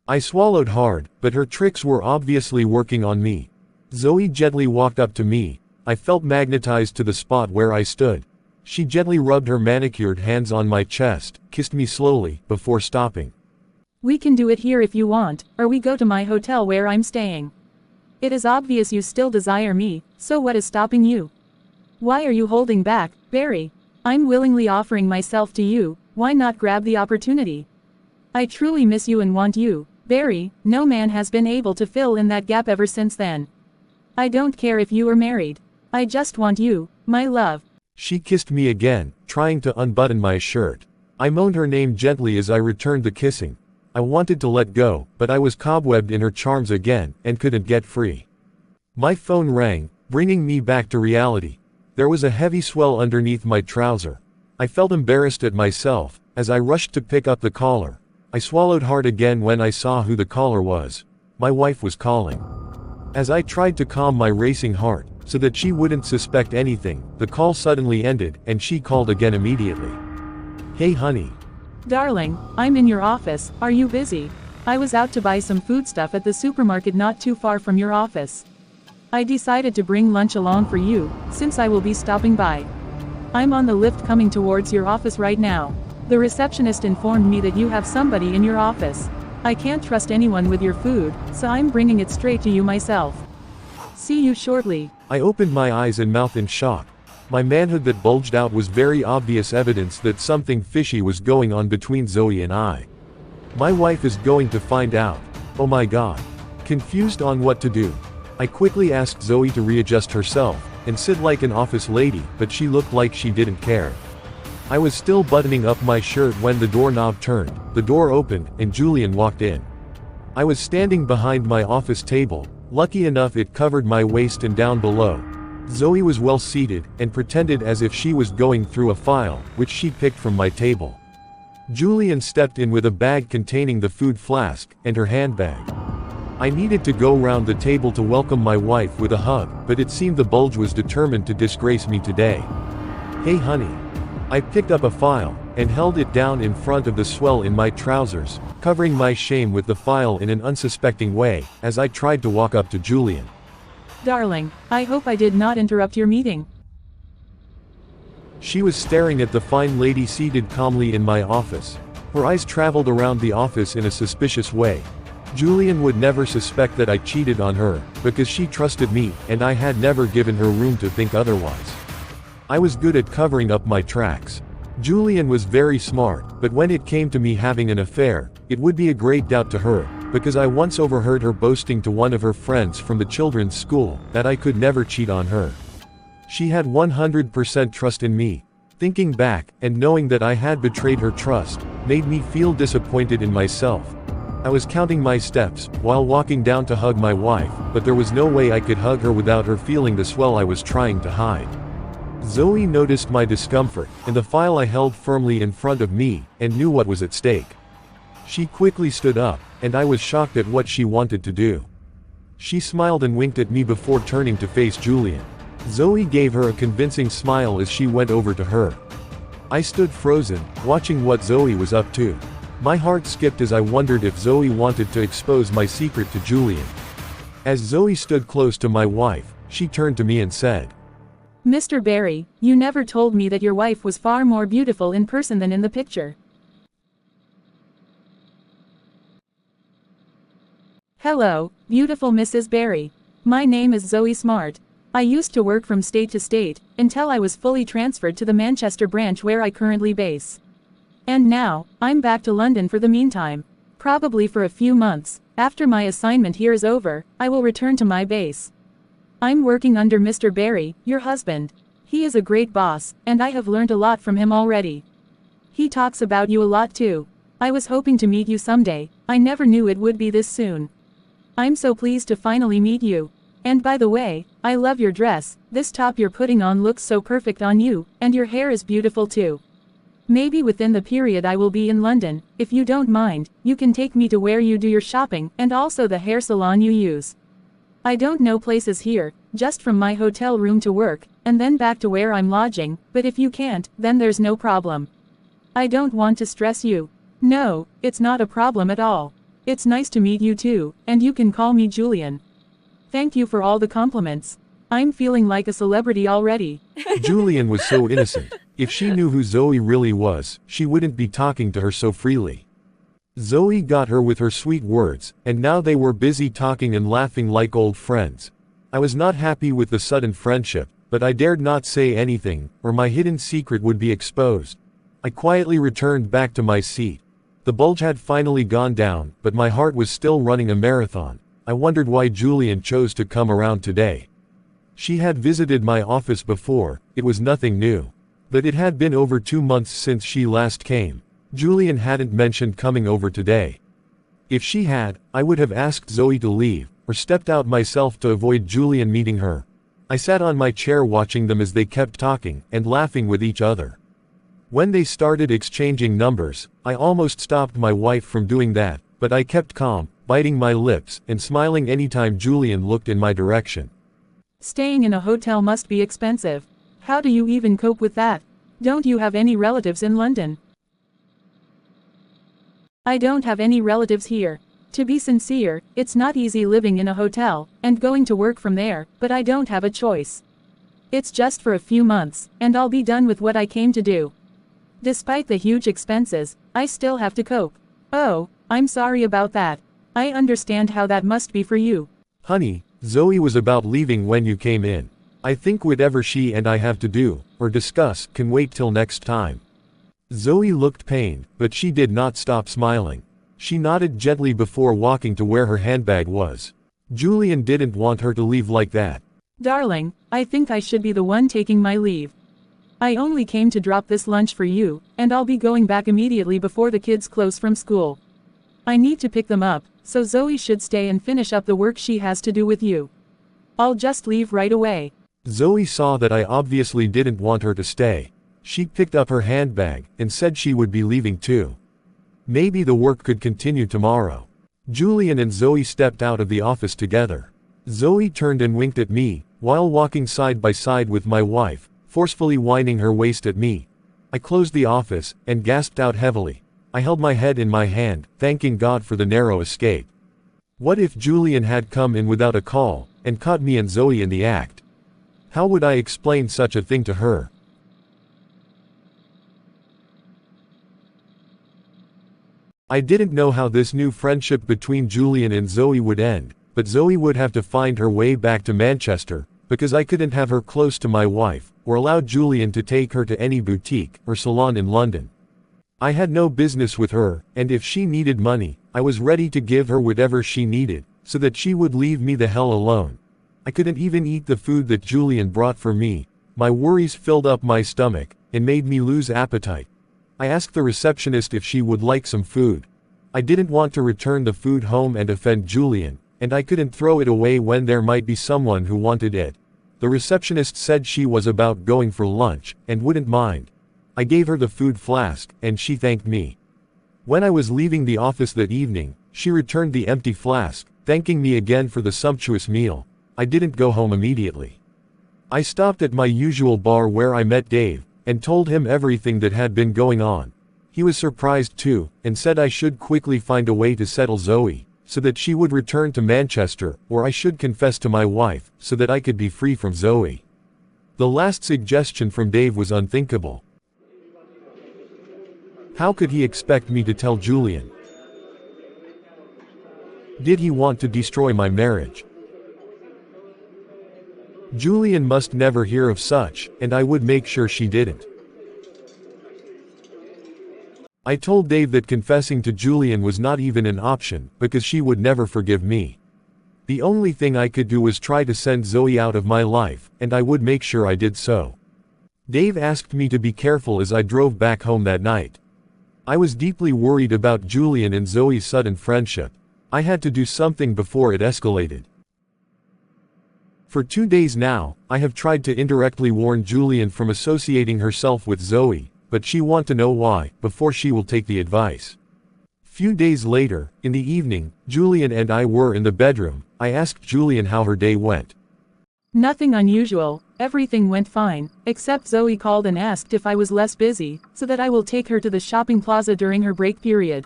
I swallowed hard, but her tricks were obviously working on me. Zoe gently walked up to me. I felt magnetized to the spot where I stood. She gently rubbed her manicured hands on my chest, kissed me slowly, before stopping. We can do it here if you want, or we go to my hotel where I'm staying. It is obvious you still desire me, so what is stopping you? Why are you holding back, Barry? I'm willingly offering myself to you, why not grab the opportunity? I truly miss you and want you, Barry. No man has been able to fill in that gap ever since then. I don't care if you are married. I just want you, my love. She kissed me again, trying to unbutton my shirt. I moaned her name gently as I returned the kissing. I wanted to let go, but I was cobwebbed in her charms again, and couldn't get free. My phone rang, bringing me back to reality. There was a heavy swell underneath my trouser. I felt embarrassed at myself, as I rushed to pick up the caller. I swallowed hard again when I saw who the caller was. My wife was calling. As I tried to calm my racing heart, so that she wouldn't suspect anything, the call suddenly ended, and she called again immediately. Hey honey. Darling, I'm in your office, are you busy? I was out to buy some foodstuff at the supermarket not too far from your office. I decided to bring lunch along for you, since I will be stopping by. I'm on the lift coming towards your office right now. The receptionist informed me that you have somebody in your office. I can't trust anyone with your food, so I'm bringing it straight to you myself. See you shortly. I opened my eyes and mouth in shock. My manhood that bulged out was very obvious evidence that something fishy was going on between Zoe and I. My wife is going to find out. Oh my god. Confused on what to do, I quickly asked Zoe to readjust herself and sit like an office lady, but she looked like she didn't care. I was still buttoning up my shirt when the doorknob turned, the door opened, and Julian walked in. I was standing behind my office table, lucky enough it covered my waist and down below. Zoe was well seated, and pretended as if she was going through a file, which she picked from my table. Julian stepped in with a bag containing the food flask, and her handbag. I needed to go round the table to welcome my wife with a hug, but it seemed the bulge was determined to disgrace me today. Hey honey. I picked up a file, and held it down in front of the swell in my trousers, covering my shame with the file in an unsuspecting way, as I tried to walk up to Julian. Darling, I hope I did not interrupt your meeting. She was staring at the fine lady seated calmly in my office. Her eyes traveled around the office in a suspicious way. Julian would never suspect that I cheated on her, because she trusted me, and I had never given her room to think otherwise. I was good at covering up my tracks. Julian was very smart, but when it came to me having an affair, it would be a great doubt to her, because I once overheard her boasting to one of her friends from the children's school that I could never cheat on her. She had 100% trust in me. Thinking back, and knowing that I had betrayed her trust, made me feel disappointed in myself. I was counting my steps, while walking down to hug my wife, but there was no way I could hug her without her feeling the swell I was trying to hide. Zoe noticed my discomfort, and the file I held firmly in front of me, and knew what was at stake. She quickly stood up, and I was shocked at what she wanted to do. She smiled and winked at me before turning to face Julian. Zoe gave her a convincing smile as she went over to her. I stood frozen, watching what Zoe was up to. My heart skipped as I wondered if Zoe wanted to expose my secret to Julian. As Zoe stood close to my wife, she turned to me and said, Mr. Barry, you never told me that your wife was far more beautiful in person than in the picture. Hello, beautiful Mrs. Barry. My name is Zoe Smart. I used to work from state to state, until I was fully transferred to the Manchester branch where I currently base. And now, I'm back to London for the meantime. Probably for a few months. After my assignment here is over, I will return to my base. I'm working under Mr. Barry, your husband. He is a great boss, and I have learned a lot from him already. He talks about you a lot too. I was hoping to meet you someday. I never knew it would be this soon. I'm so pleased to finally meet you. And by the way, I love your dress. This top you're putting on looks so perfect on you, and your hair is beautiful too. Maybe within the period I will be in London, if you don't mind, you can take me to where you do your shopping, and also the hair salon you use. I don't know places here, just from my hotel room to work, and then back to where I'm lodging, but if you can't, then there's no problem. I don't want to stress you. No, it's not a problem at all. It's nice to meet you too, and you can call me Julian. Thank you for all the compliments. I'm feeling like a celebrity already. Julian was so innocent. If she knew who Zoe really was, she wouldn't be talking to her so freely. Zoe got her with her sweet words, and now they were busy talking and laughing like old friends. I was not happy with the sudden friendship, but I dared not say anything, or my hidden secret would be exposed. I quietly returned back to my seat. The bulge had finally gone down, but my heart was still running a marathon. I wondered why Julian chose to come around today. She had visited my office before, it was nothing new. But it had been over 2 months since she last came. Julian hadn't mentioned coming over today. If she had, I would have asked Zoe to leave, or stepped out myself to avoid Julian meeting her. I sat on my chair watching them as they kept talking, and laughing with each other. When they started exchanging numbers, I almost stopped my wife from doing that, but I kept calm, biting my lips, and smiling anytime Julian looked in my direction. Staying in a hotel must be expensive. How do you even cope with that? Don't you have any relatives in London? I don't have any relatives here. To be sincere, it's not easy living in a hotel, and going to work from there, but I don't have a choice. It's just for a few months, and I'll be done with what I came to do. Despite the huge expenses, I still have to cope. Oh, I'm sorry about that. I understand how that must be for you. Honey, Zoe was about leaving when you came in. I think whatever she and I have to do, or discuss, can wait till next time. Zoe looked pained, but she did not stop smiling. She nodded gently before walking to where her handbag was. Julian didn't want her to leave like that. Darling, I think I should be the one taking my leave. I only came to drop this lunch for you, and I'll be going back immediately before the kids close from school. I need to pick them up, so Zoe should stay and finish up the work she has to do with you. I'll just leave right away. Zoe saw that I obviously didn't want her to stay. She picked up her handbag, and said she would be leaving too. Maybe the work could continue tomorrow. Julian and Zoe stepped out of the office together. Zoe turned and winked at me, while walking side by side with my wife, forcefully winding her waist at me. I closed the office, and gasped out heavily. I held my head in my hand, thanking God for the narrow escape. What if Julian had come in without a call, and caught me and Zoe in the act? How would I explain such a thing to her? I didn't know how this new friendship between Julian and Zoe would end, but Zoe would have to find her way back to Manchester, because I couldn't have her close to my wife, or allow Julian to take her to any boutique or salon in London. I had no business with her, and if she needed money, I was ready to give her whatever she needed, so that she would leave me the hell alone. I couldn't even eat the food that Julian brought for me. My worries filled up my stomach, and made me lose appetite. I asked the receptionist if she would like some food. I didn't want to return the food home and offend Julian, and I couldn't throw it away when there might be someone who wanted it. The receptionist said she was about going for lunch, and wouldn't mind. I gave her the food flask, and she thanked me. When I was leaving the office that evening, she returned the empty flask, thanking me again for the sumptuous meal. I didn't go home immediately. I stopped at my usual bar where I met Dave, and told him everything that had been going on. He was surprised too, and said I should quickly find a way to settle Zoe, so that she would return to Manchester, or I should confess to my wife, so that I could be free from Zoe. The last suggestion from Dave was unthinkable. How could he expect me to tell Julian? Did he want to destroy my marriage? Julian must never hear of such, and I would make sure she didn't. I told Dave that confessing to Julian was not even an option, because she would never forgive me. The only thing I could do was try to send Zoe out of my life, and I would make sure I did so. Dave asked me to be careful as I drove back home that night. I was deeply worried about Julian and Zoe's sudden friendship. I had to do something before it escalated. For 2 days now, I have tried to indirectly warn Julian from associating herself with Zoe, but she wants to know why, before she will take the advice. Few days later, in the evening, Julian and I were in the bedroom. I asked Julian how her day went. Nothing unusual, everything went fine, except Zoe called and asked if I was less busy, so that I will take her to the shopping plaza during her break period.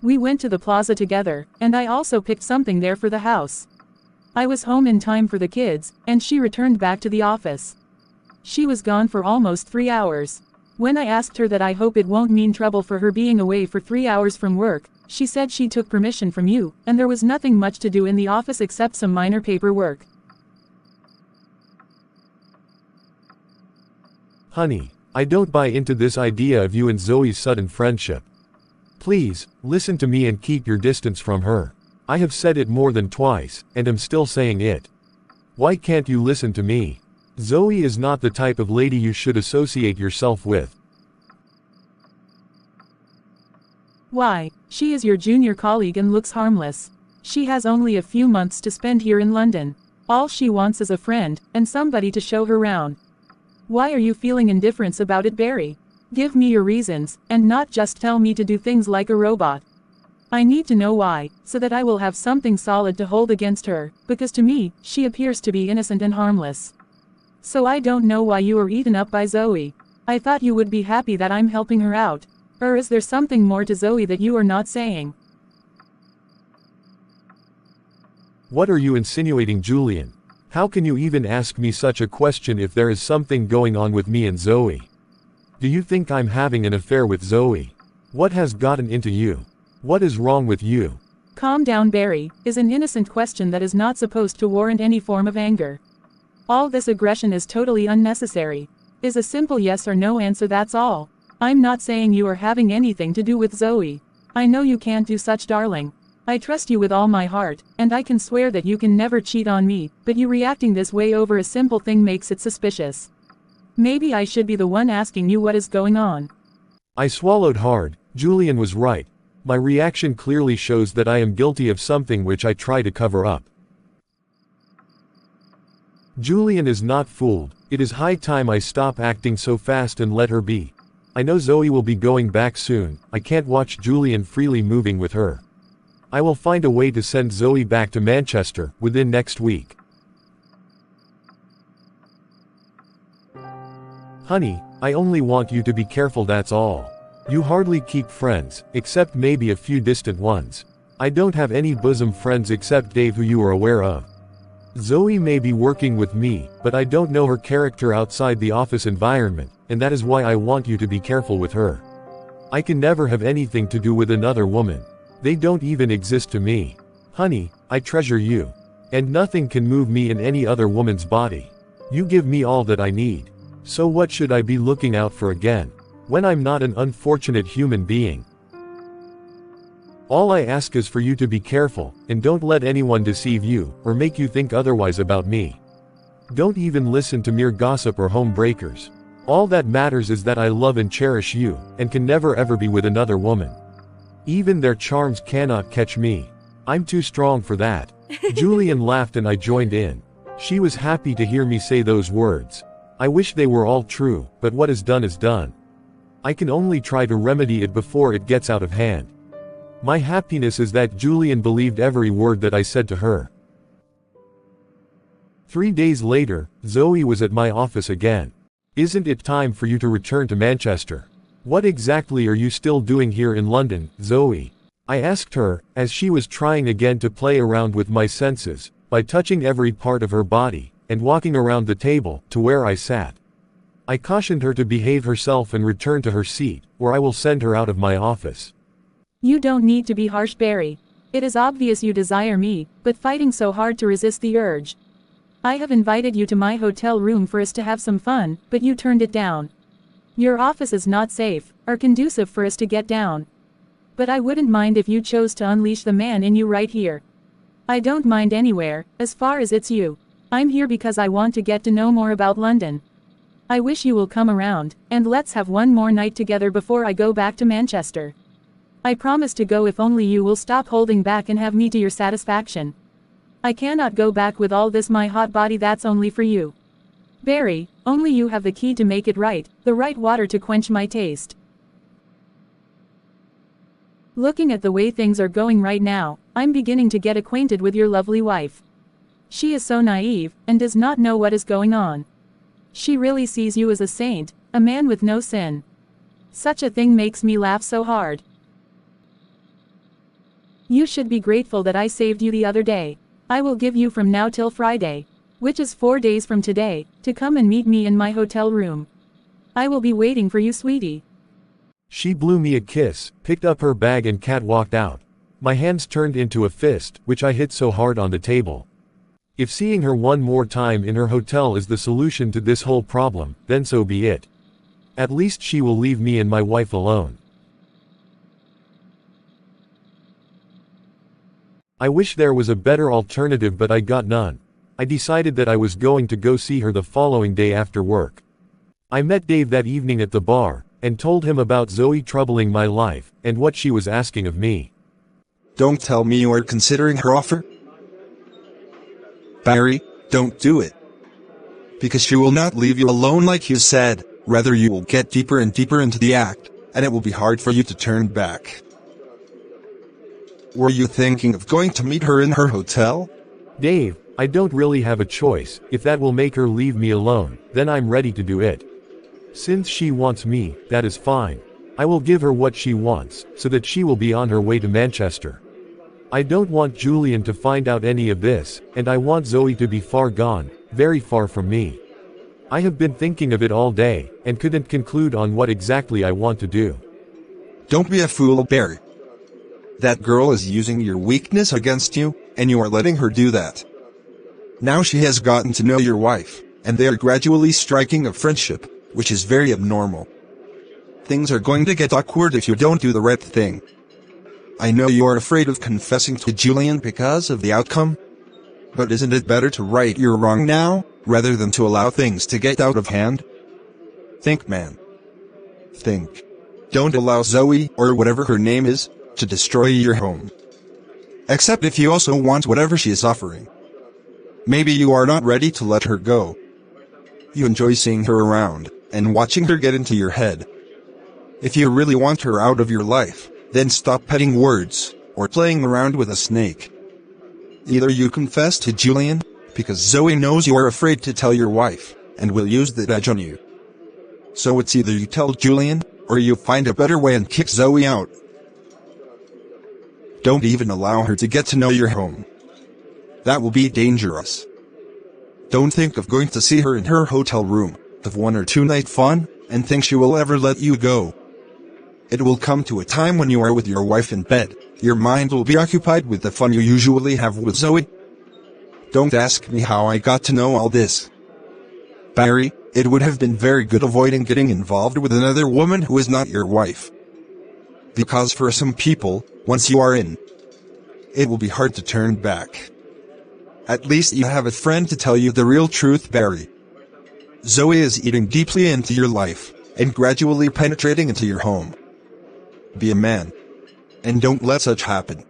We went to the plaza together, and I also picked something there for the house. I was home in time for the kids, and she returned back to the office. She was gone for almost 3 hours. When I asked her that I hope it won't mean trouble for her being away for 3 hours from work, she said she took permission from you, and there was nothing much to do in the office except some minor paperwork. Honey, I don't buy into this idea of you and Zoe's sudden friendship. Please, listen to me and keep your distance from her. I have said it more than twice, and am still saying it. Why can't you listen to me? Zoe is not the type of lady you should associate yourself with. Why, she is your junior colleague and looks harmless. She has only a few months to spend here in London. All she wants is a friend, and somebody to show her round. Why are you feeling indifference about it, Barry? Give me your reasons, and not just tell me to do things like a robot. I need to know why, so that I will have something solid to hold against her, because to me, she appears to be innocent and harmless. So I don't know why you were eaten up by Zoe. I thought you would be happy that I'm helping her out. Or is there something more to Zoe that you are not saying? What are you insinuating, Julian? How can you even ask me such a question if there is something going on with me and Zoe? Do you think I'm having an affair with Zoe? What has gotten into you? What is wrong with you? Calm down, Barry, is an innocent question that is not supposed to warrant any form of anger. All this aggression is totally unnecessary. Is a simple yes or no answer, that's all. I'm not saying you are having anything to do with Zoe. I know you can't do such, darling. I trust you with all my heart, and I can swear that you can never cheat on me, but you reacting this way over a simple thing makes it suspicious. Maybe I should be the one asking you what is going on. I swallowed hard. Julian was right. My reaction clearly shows that I am guilty of something which I try to cover up. Julian is not fooled. It is high time I stop acting so fast and let her be. I know Zoe will be going back soon. I can't watch Julian freely moving with her. I will find a way to send Zoe back to Manchester within next week. Honey, I only want you to be careful, that's all. You hardly keep friends, except maybe a few distant ones. I don't have any bosom friends except Dave, who you are aware of. Zoe may be working with me, but I don't know her character outside the office environment, and that is why I want you to be careful with her. I can never have anything to do with another woman. They don't even exist to me. Honey, I treasure you. And nothing can move me in any other woman's body. You give me all that I need. So what should I be looking out for again, when I'm not an unfortunate human being? All I ask is for you to be careful, and don't let anyone deceive you, or make you think otherwise about me. Don't even listen to mere gossip or home breakers. All that matters is that I love and cherish you, and can never ever be with another woman. Even their charms cannot catch me. I'm too strong for that. Julian laughed and I joined in. She was happy to hear me say those words. I wish they were all true, but what is done is done. I can only try to remedy it before it gets out of hand. My happiness is that Julian believed every word that I said to her. 3 days later, Zoe was at my office again. Isn't it time for you to return to Manchester? What exactly are you still doing here in London, Zoe? I asked her, as she was trying again to play around with my senses, by touching every part of her body, and walking around the table, to where I sat. I cautioned her to behave herself and return to her seat, or I will send her out of my office. You don't need to be harsh, Barry. It is obvious you desire me, but fighting so hard to resist the urge. I have invited you to my hotel room for us to have some fun, but you turned it down. Your office is not safe, or conducive for us to get down. But I wouldn't mind if you chose to unleash the man in you right here. I don't mind anywhere, as far as it's you. I'm here because I want to get to know more about London. I wish you will come around, and let's have one more night together before I go back to Manchester. I promise to go if only you will stop holding back and have me to your satisfaction. I cannot go back with all this my hot body, that's only for you. Barry, only you have the key to make it right, the right water to quench my taste. Looking at the way things are going right now, I'm beginning to get acquainted with your lovely wife. She is so naive, and does not know what is going on. She really sees you as a saint, a man with no sin. Such a thing makes me laugh so hard. You should be grateful that I saved you the other day. I will give you from now till Friday, which is 4 days from today, to come and meet me in my hotel room. I will be waiting for you, sweetie. She blew me a kiss, picked up her bag and catwalked out. My hands turned into a fist, which I hit so hard on the table. If seeing her one more time in her hotel is the solution to this whole problem, then so be it. At least she will leave me and my wife alone. I wish there was a better alternative, but I got none. I decided that I was going to go see her the following day after work. I met Dave that evening at the bar, and told him about Zoe troubling my life, and what she was asking of me. Don't tell me you are considering her offer? Barry, don't do it. Because she will not leave you alone like you said. rather you will get deeper and deeper into the act, and it will be hard for you to turn back. Were you thinking of going to meet her in her hotel? Dave, I don't really have a choice. If that will make her leave me alone, then I'm ready to do it. Since she wants me, that is fine. I will give her what she wants, so that she will be on her way to Manchester. I don't want Julian to find out any of this, and I want Zoe to be far gone, very far from me. I have been thinking of it all day, and couldn't conclude on what exactly I want to do. Don't be a fool, Barry. That girl is using your weakness against you, and you are letting her do that. Now she has gotten to know your wife, and they are gradually striking a friendship, which is very abnormal. Things are going to get awkward if you don't do the right thing. I know you are afraid of confessing to Julian because of the outcome. But isn't it better to right your wrong now, rather than to allow things to get out of hand? Think, man. Think. Don't allow Zoe, or whatever her name is, to destroy your home. Except if you also want whatever she is offering. Maybe you are not ready to let her go. You enjoy seeing her around, and watching her get into your head. If you really want her out of your life, then stop petting words, or playing around with a snake. Either you confess to Julian, because Zoe knows you are afraid to tell your wife, and will use that edge on you. So it's either you tell Julian, or you find a better way and kick Zoe out. Don't even allow her to get to know your home. That will be dangerous. Don't think of going to see her in her hotel room, have 1 or 2 night fun, and think she will ever let you go. It will come to a time when you are with your wife in bed, your mind will be occupied with the fun you usually have with Zoe. Don't ask me how I got to know all this. Barry, it would have been very good avoiding getting involved with another woman who is not your wife. Because for some people, once you are in, it will be hard to turn back. At least you have a friend to tell you the real truth, Barry. Zoe is eating deeply into your life, and gradually penetrating into your home. Be a man. And don't let such happen.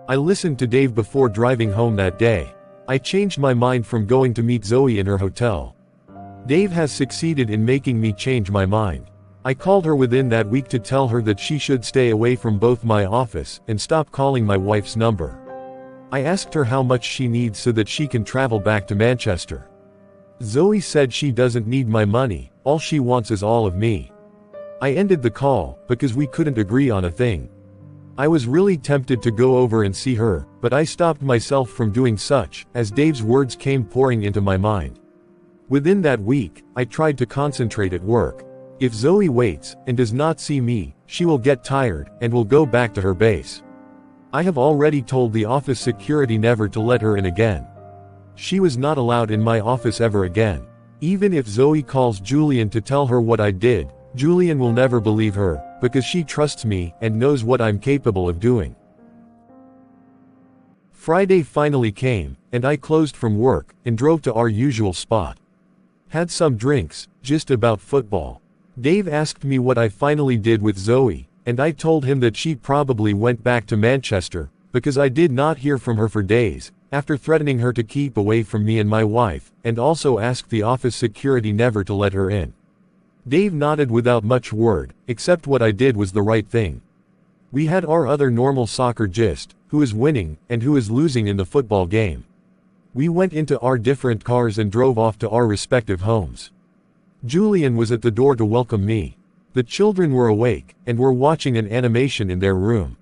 I listened to Dave before driving home that day. I changed my mind from going to meet Zoe in her hotel. Dave has succeeded in making me change my mind. I called her within that week to tell her that she should stay away from both my office and stop calling my wife's number. I asked her how much she needs so that she can travel back to Manchester. Zoe said she doesn't need my money, all she wants is all of me. I ended the call, because we couldn't agree on a thing. I was really tempted to go over and see her, but I stopped myself from doing such, as Dave's words came pouring into my mind. Within that week, I tried to concentrate at work. If Zoe waits, and does not see me, she will get tired, and will go back to her base. I have already told the office security never to let her in again. She was not allowed in my office ever again. Even if Zoe calls Julian to tell her what I did, Julian will never believe her, because she trusts me, and knows what I'm capable of doing. Friday finally came, and I closed from work, and drove to our usual spot. Had some drinks, just about football. Dave asked me what I finally did with Zoe, and I told him that she probably went back to Manchester, because I did not hear from her for days, after threatening her to keep away from me and my wife, and also asked the office security never to let her in. Dave nodded without much word, except what I did was the right thing. We had our other normal soccer gist, who is winning, and who is losing in the football game. We went into our different cars and drove off to our respective homes. Julian was at the door to welcome me. The children were awake, and were watching an animation in their room.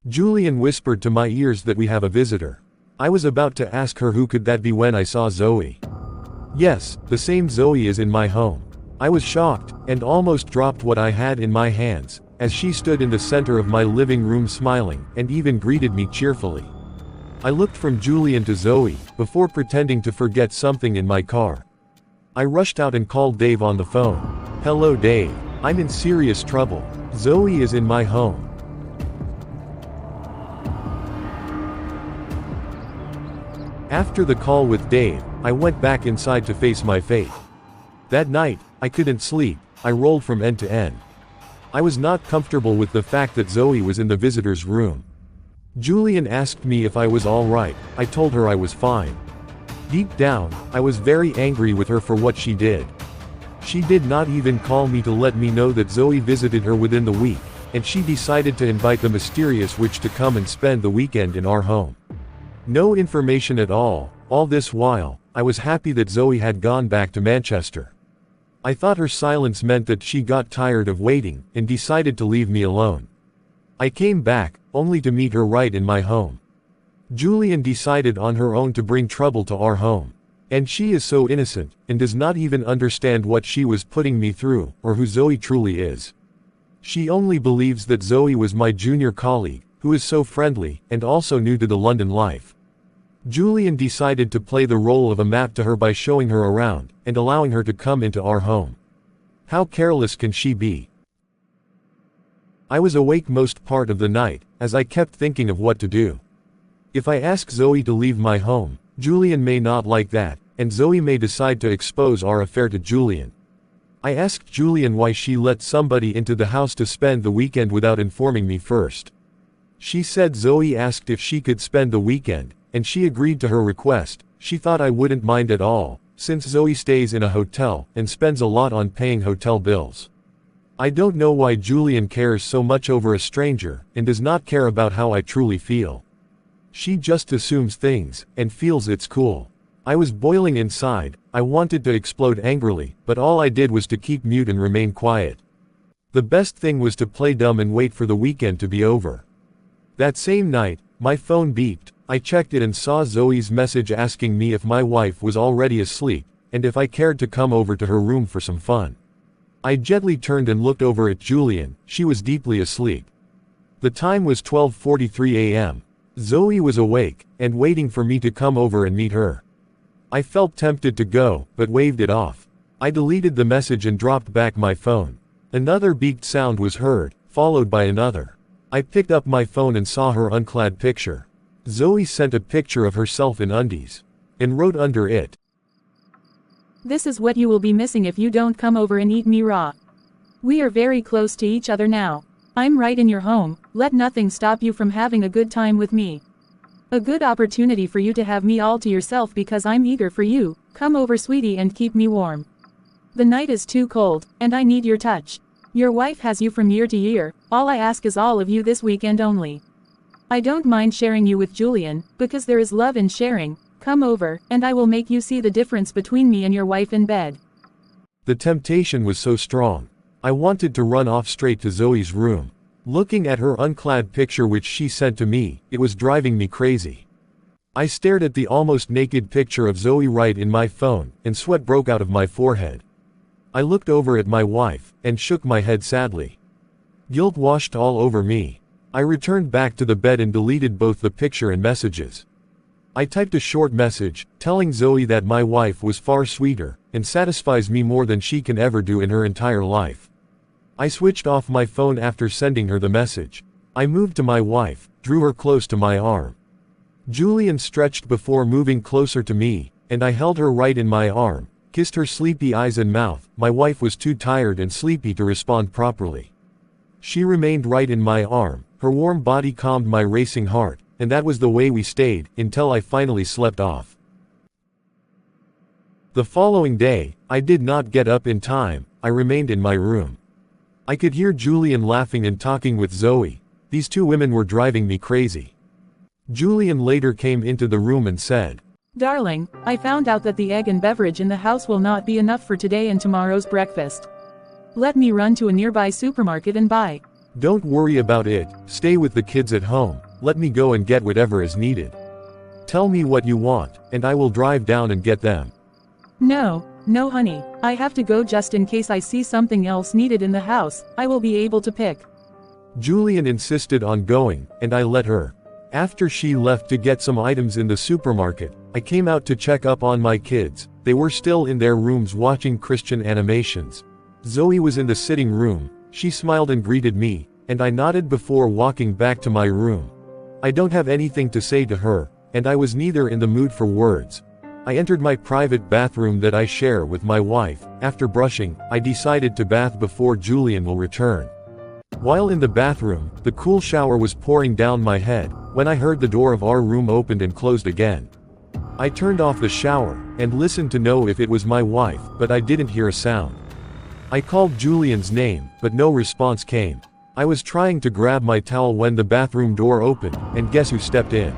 Julian whispered to my ears that we have a visitor. I was about to ask her who could that be when I saw Zoe. Yes, the same Zoe is in my home. I was shocked, and almost dropped what I had in my hands, as she stood in the center of my living room smiling, and even greeted me cheerfully. I looked from Julian to Zoe, before pretending to forget something in my car. I rushed out and called Dave on the phone. Hello Dave, I'm in serious trouble. Zoe is in my home. After the call with Dave, I went back inside to face my fate. That night, I couldn't sleep, I rolled from end to end. I was not comfortable with the fact that Zoe was in the visitor's room. Julian asked me if I was alright, I told her I was fine. Deep down, I was very angry with her for what she did. She did not even call me to let me know that Zoe visited her within the week, and she decided to invite the mysterious witch to come and spend the weekend in our home. No information at all this while, I was happy that Zoe had gone back to Manchester. I thought her silence meant that she got tired of waiting, and decided to leave me alone. I came back, only to meet her right in my home. Julian decided on her own to bring trouble to our home. And she is so innocent, and does not even understand what she was putting me through, or who Zoe truly is. She only believes that Zoe was my junior colleague, who is so friendly, and also new to the London life. Julian decided to play the role of a map to her by showing her around, and allowing her to come into our home. How careless can she be? I was awake most part of the night, as I kept thinking of what to do. If I ask Zoe to leave my home, Julian may not like that, and Zoe may decide to expose our affair to Julian. I asked Julian why she let somebody into the house to spend the weekend without informing me first. She said Zoe asked if she could spend the weekend, and she agreed to her request. She thought I wouldn't mind at all, since Zoe stays in a hotel, and spends a lot on paying hotel bills. I don't know why Julian cares so much over a stranger, and does not care about how I truly feel. She just assumes things, and feels it's cool. I was boiling inside, I wanted to explode angrily, but all I did was to keep mute and remain quiet. The best thing was to play dumb and wait for the weekend to be over. That same night, my phone beeped. I checked it and saw Zoe's message asking me if my wife was already asleep, and if I cared to come over to her room for some fun. I gently turned and looked over at Julian. She was deeply asleep. The time was 12:43 a.m. Zoe was awake, and waiting for me to come over and meet her. I felt tempted to go, but waved it off. I deleted the message and dropped back my phone. Another beeped sound was heard, followed by another. I picked up my phone and saw her unclad picture. Zoe sent a picture of herself in undies, and wrote under it, "This is what you will be missing if you don't come over and eat me raw. We are very close to each other now. I'm right in your home, let nothing stop you from having a good time with me. A good opportunity for you to have me all to yourself because I'm eager for you. Come over, sweetie, and keep me warm. The night is too cold, and I need your touch. Your wife has you from year to year, all I ask is all of you this weekend only. I don't mind sharing you with Julian, because there is love in sharing. Come over, and I will make you see the difference between me and your wife in bed." The temptation was so strong. I wanted to run off straight to Zoe's room. Looking at her unclad picture which she sent to me, it was driving me crazy. I stared at the almost naked picture of Zoe right in my phone, and sweat broke out of my forehead. I looked over at my wife, and shook my head sadly. Guilt washed all over me. I returned back to the bed and deleted both the picture and messages. I typed a short message, telling Zoe that my wife was far sweeter, and satisfies me more than she can ever do in her entire life. I switched off my phone after sending her the message. I moved to my wife, drew her close to my arm. Julian stretched before moving closer to me, and I held her right in my arm, kissed her sleepy eyes and mouth. My wife was too tired and sleepy to respond properly. She remained right in my arm, her warm body calmed my racing heart, and that was the way we stayed, until I finally slept off. The following day, I did not get up in time, I remained in my room. I could hear Julian laughing and talking with Zoe. These two women were driving me crazy. Julian later came into the room and said, "Darling, I found out that the egg and beverage in the house will not be enough for today and tomorrow's breakfast. Let me run to a nearby supermarket and buy." "Don't worry about it, stay with the kids at home, let me go and get whatever is needed. Tell me what you want, and I will drive down and get them." No honey, I have to go just in case I see something else needed in the house, I will be able to pick. Julian insisted on going, and I let her. After she left to get some items in the supermarket, I came out to check up on my kids. They were still in their rooms watching Christian animations. Zoe was in the sitting room. She smiled and greeted me, and I nodded before walking back to my room. I don't have anything to say to her, and I was neither in the mood for words. I entered my private bathroom that I share with my wife. After brushing, I decided to bath before Julian will return. While in the bathroom, the cool shower was pouring down my head, when I heard the door of our room opened and closed again. I turned off the shower, and listened to know if it was my wife, but I didn't hear a sound. I called Julian's name, but no response came. I was trying to grab my towel when the bathroom door opened, and guess who stepped in?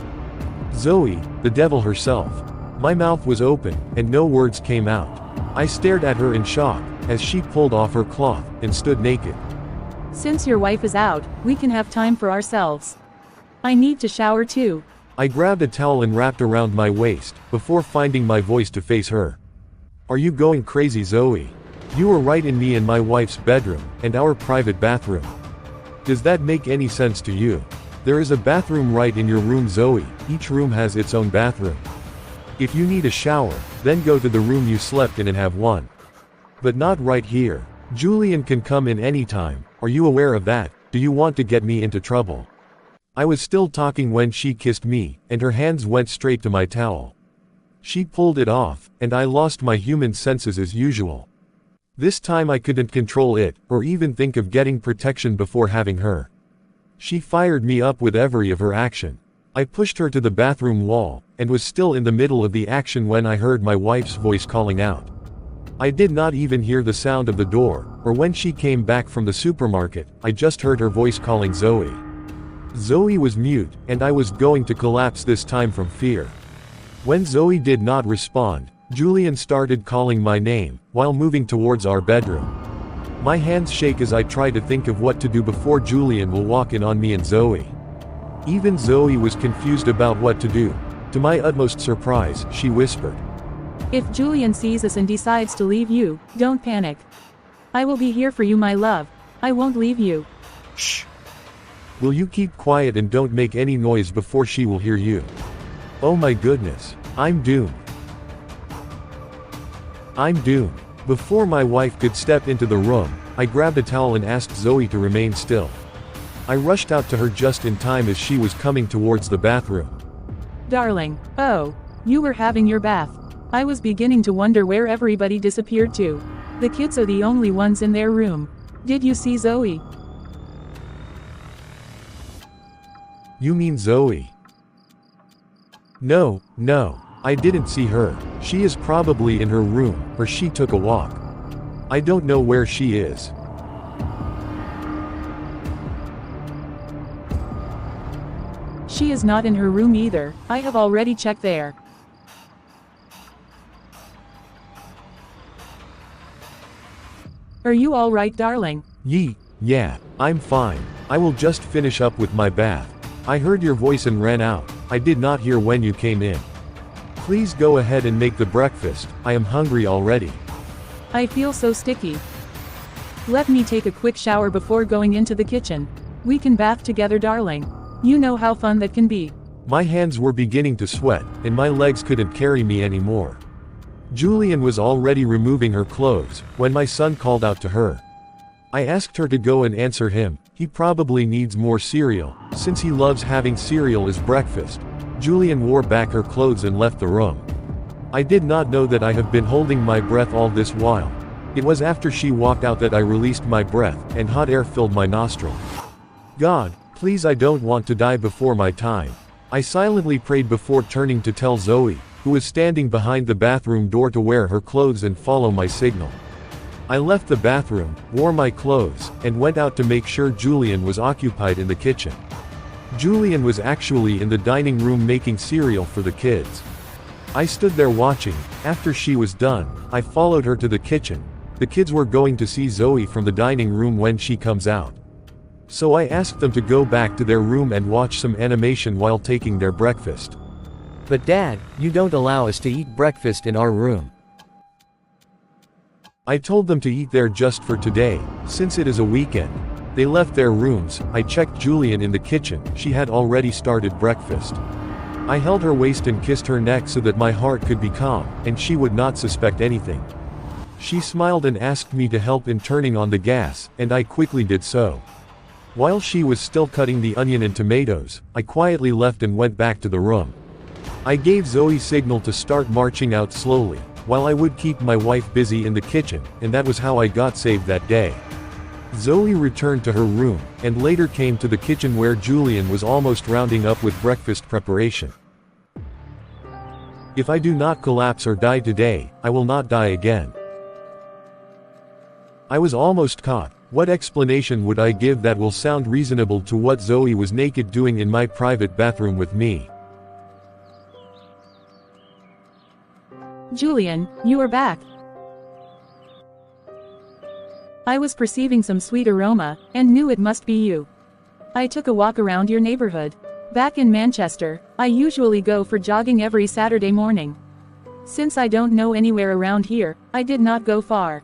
Zoe, the devil herself. My mouth was open, and no words came out. I stared at her in shock, as she pulled off her cloth, and stood naked. Since your wife is out, we can have time for ourselves. I need to shower too. I grabbed a towel and wrapped around my waist, before finding my voice to face her. Are you going crazy, Zoe? You were right in me and my wife's bedroom, and our private bathroom. Does that make any sense to you? There is a bathroom right in your room, Zoe. Each room has its own bathroom. If you need a shower, then go to the room you slept in and have one. But not right here. Julian can come in anytime. Are you aware of that? Do you want to get me into trouble? I was still talking when she kissed me, and her hands went straight to my towel. She pulled it off, and I lost my human senses as usual. This time I couldn't control it, or even think of getting protection before having her. She fired me up with every of her action. I pushed her to the bathroom wall, and was still in the middle of the action when I heard my wife's voice calling out. I did not even hear the sound of the door, or when she came back from the supermarket, I just heard her voice calling Zoe. Zoe was mute, and I was going to collapse this time from fear. When Zoe did not respond, Julian started calling my name, while moving towards our bedroom. My hands shake as I try to think of what to do before Julian will walk in on me and Zoe. Even Zoe was confused about what to do. To my utmost surprise, she whispered, If Julian sees us and decides to leave you, don't panic. I will be here for you, my love. I won't leave you. Shh. Will you keep quiet and don't make any noise before she will hear you? Oh my goodness. I'm doomed. I'm doomed. Before my wife could step into the room, I grabbed a towel and asked Zoe to remain still. I rushed out to her just in time as she was coming towards the bathroom. Darling, oh, you were having your bath. I was beginning to wonder where everybody disappeared to. The kids are the only ones in their room. Did you see Zoe? You mean Zoe? No, I didn't see her. She is probably in her room, or she took a walk. I don't know where she is. She is not in her room either. I have already checked there. Are you all right, darling? Yeah, I'm fine. I will just finish up with my bath. I heard your voice and ran out. I did not hear when you came in. Please go ahead and make the breakfast. I am hungry already. I feel so sticky. Let me take a quick shower before going into the kitchen. We can bath together, darling. You know how fun that can be. My hands were beginning to sweat, and my legs couldn't carry me anymore. Julian was already removing her clothes, when my son called out to her. I asked her to go and answer him. He probably needs more cereal, since he loves having cereal as breakfast. Julian wore back her clothes and left the room. I did not know that I have been holding my breath all this while. It was after she walked out that I released my breath, and hot air filled my nostril. God, please, I don't want to die before my time. I silently prayed before turning to tell Zoe, who was standing behind the bathroom door, to wear her clothes and follow my signal. I left the bathroom, wore my clothes, and went out to make sure Julian was occupied in the kitchen. Julian was actually in the dining room making cereal for the kids. I stood there watching. After she was done, I followed her to the kitchen. The kids were going to see Zoe from the dining room when she comes out. So I asked them to go back to their room and watch some animation while taking their breakfast. But Dad, you don't allow us to eat breakfast in our room. I told them to eat there just for today, since it is a weekend. They left their rooms. I checked Julian in the kitchen. She had already started breakfast. I held her waist and kissed her neck so that my heart could be calm, and she would not suspect anything. She smiled and asked me to help in turning on the gas, and I quickly did so. While she was still cutting the onion and tomatoes, I quietly left and went back to the room. I gave Zoe signal to start marching out slowly, while I would keep my wife busy in the kitchen, and that was how I got saved that day. Zoe returned to her room, and later came to the kitchen where Julian was almost rounding up with breakfast preparation. If I do not collapse or die today, I will not die again. I was almost caught. What explanation would I give that will sound reasonable to what Zoe was naked doing in my private bathroom with me? Julian, you are back. I was perceiving some sweet aroma, and knew it must be you. I took a walk around your neighborhood. Back in Manchester, I usually go for jogging every Saturday morning. Since I don't know anywhere around here, I did not go far.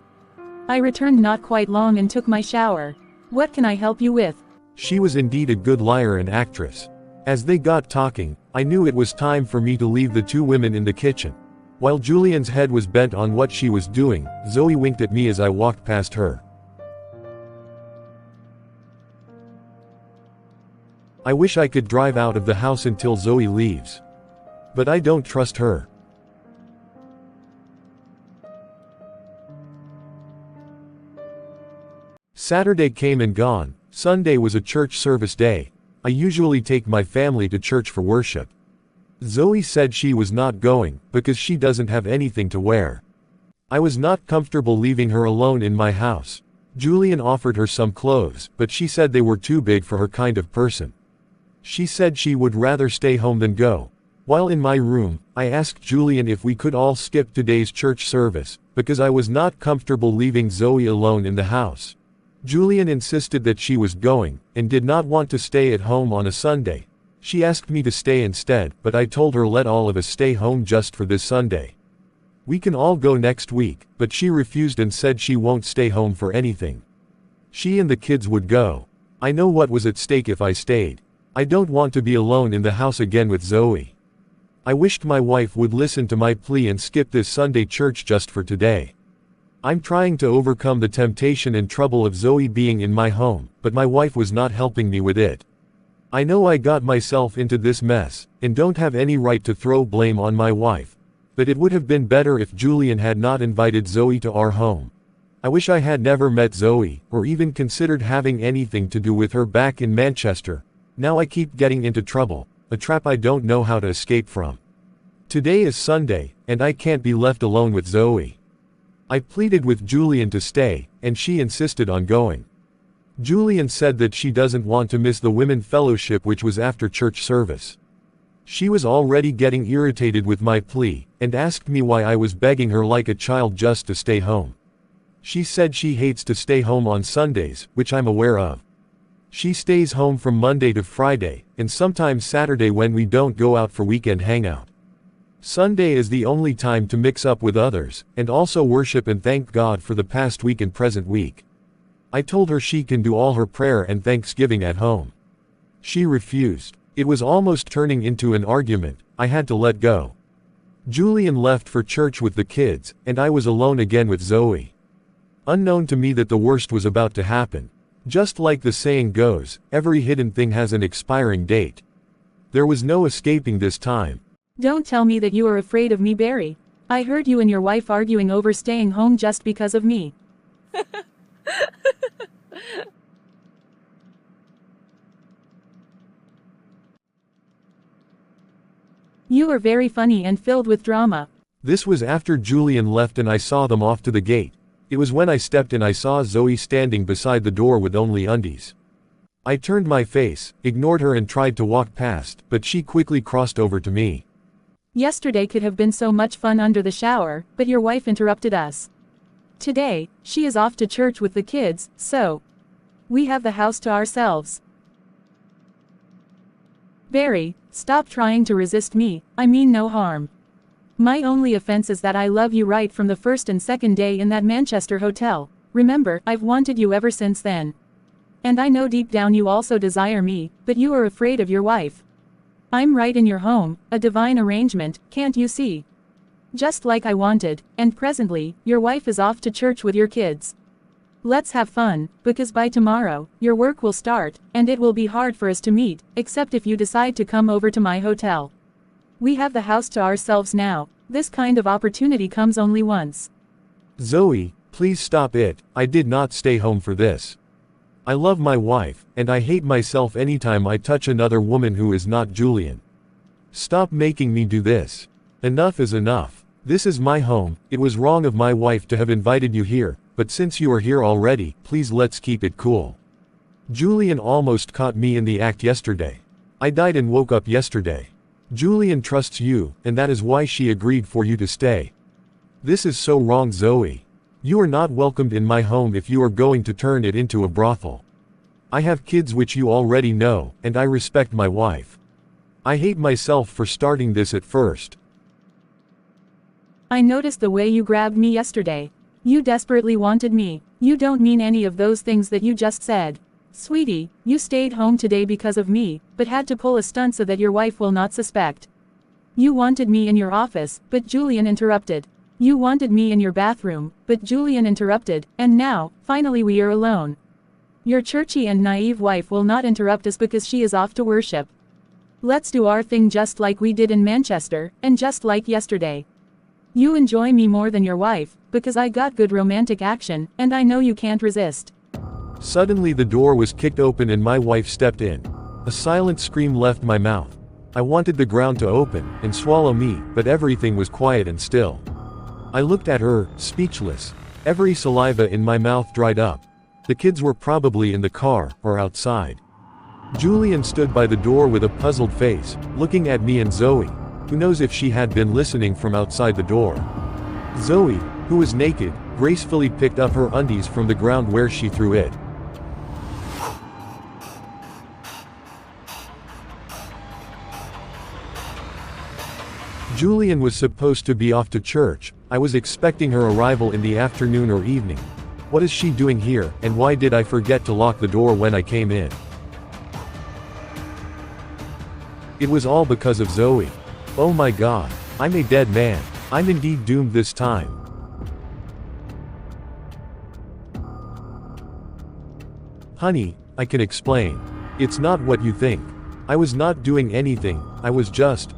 I returned not quite long and took my shower. What can I help you with? She was indeed a good liar and actress. As they got talking, I knew it was time for me to leave the two women in the kitchen. While Julian's head was bent on what she was doing, Zoe winked at me as I walked past her. I wish I could drive out of the house until Zoe leaves. But I don't trust her. Saturday came and gone. Sunday was a church service day. I usually take my family to church for worship. Zoe said she was not going, because she doesn't have anything to wear. I was not comfortable leaving her alone in my house. Julian offered her some clothes, but she said they were too big for her kind of person. She said she would rather stay home than go. While in my room, I asked Julian if we could all skip today's church service, because I was not comfortable leaving Zoe alone in the house. Julian insisted that she was going, and did not want to stay at home on a Sunday. She asked me to stay instead, but I told her let all of us stay home just for this Sunday. We can all go next week, but she refused and said she won't stay home for anything. She and the kids would go. I know what was at stake if I stayed. I don't want to be alone in the house again with Zoe. I wished my wife would listen to my plea and skip this Sunday church just for today. I'm trying to overcome the temptation and trouble of Zoe being in my home, but my wife was not helping me with it. I know I got myself into this mess, and don't have any right to throw blame on my wife. But it would have been better if Julian had not invited Zoe to our home. I wish I had never met Zoe, or even considered having anything to do with her back in Manchester. Now I keep getting into trouble, a trap I don't know how to escape from. Today is Sunday, and I can't be left alone with Zoe. I pleaded with Julian to stay, and she insisted on going. Julian said that she doesn't want to miss the women fellowship which was after church service. She was already getting irritated with my plea, and asked me why I was begging her like a child just to stay home. She said she hates to stay home on Sundays, which I'm aware of. She stays home from Monday to Friday, and sometimes Saturday when we don't go out for weekend hangout. Sunday is the only time to mix up with others, and also worship and thank God for the past week and present week. I told her she can do all her prayer and thanksgiving at home. She refused. It was almost turning into an argument. I had to let go. Julian left for church with the kids, and I was alone again with Zoe. Unknown to me that the worst was about to happen. Just like the saying goes, every hidden thing has an expiring date. There was no escaping this time. Don't tell me that you are afraid of me, Barry. I heard you and your wife arguing over staying home just because of me. You are very funny and filled with drama. This was after Julian left and I saw them off to the gate. It was when I stepped in I saw Zoe standing beside the door with only undies. I turned my face, ignored her and tried to walk past, but she quickly crossed over to me. Yesterday could have been so much fun under the shower, but your wife interrupted us. Today, she is off to church with the kids, so we have the house to ourselves. Barry, stop trying to resist me, I mean no harm. My only offense is that I love you right from the first and second day in that Manchester hotel. Remember, I've wanted you ever since then. And I know deep down you also desire me, but you are afraid of your wife. I'm right in your home, a divine arrangement, can't you see? Just like I wanted, and presently, your wife is off to church with your kids. Let's have fun, because by tomorrow, your work will start, and it will be hard for us to meet, except if you decide to come over to my hotel. We have the house to ourselves now. This kind of opportunity comes only once. Zoe, please stop it. I did not stay home for this. I love my wife, and I hate myself anytime I touch another woman who is not Julian. Stop making me do this. Enough is enough. This is my home. It was wrong of my wife to have invited you here, but since you are here already, please let's keep it cool. Julian almost caught me in the act yesterday. I died and woke up yesterday. Julian trusts you, and that is why she agreed for you to stay. This is so wrong, Zoe. You are not welcomed in my home if you are going to turn it into a brothel. I have kids which you already know, and I respect my wife. I hate myself for starting this at first. I noticed the way you grabbed me yesterday. You desperately wanted me. You don't mean any of those things that you just said. Sweetie, you stayed home today because of me, but had to pull a stunt so that your wife will not suspect. You wanted me in your office, but Julian interrupted. You wanted me in your bathroom, but Julian interrupted, and now, finally we are alone. Your churchy and naive wife will not interrupt us because she is off to worship. Let's do our thing just like we did in Manchester, and just like yesterday. You enjoy me more than your wife, because I got good romantic action, and I know you can't resist. Suddenly the door was kicked open and my wife stepped in. A silent scream left my mouth. I wanted the ground to open and swallow me, but everything was quiet and still. I looked at her, speechless. Every saliva in my mouth dried up. The kids were probably in the car, or outside. Julian stood by the door with a puzzled face, looking at me and Zoe. Who knows if she had been listening from outside the door. Zoe, who was naked, gracefully picked up her undies from the ground where she threw it. Julian was supposed to be off to church. I was expecting her arrival in the afternoon or evening. What is she doing here, and why did I forget to lock the door when I came in? It was all because of Zoe. Oh my God, I'm a dead man. I'm indeed doomed this time. Honey, I can explain. It's not what you think. I was not doing anything, I was just.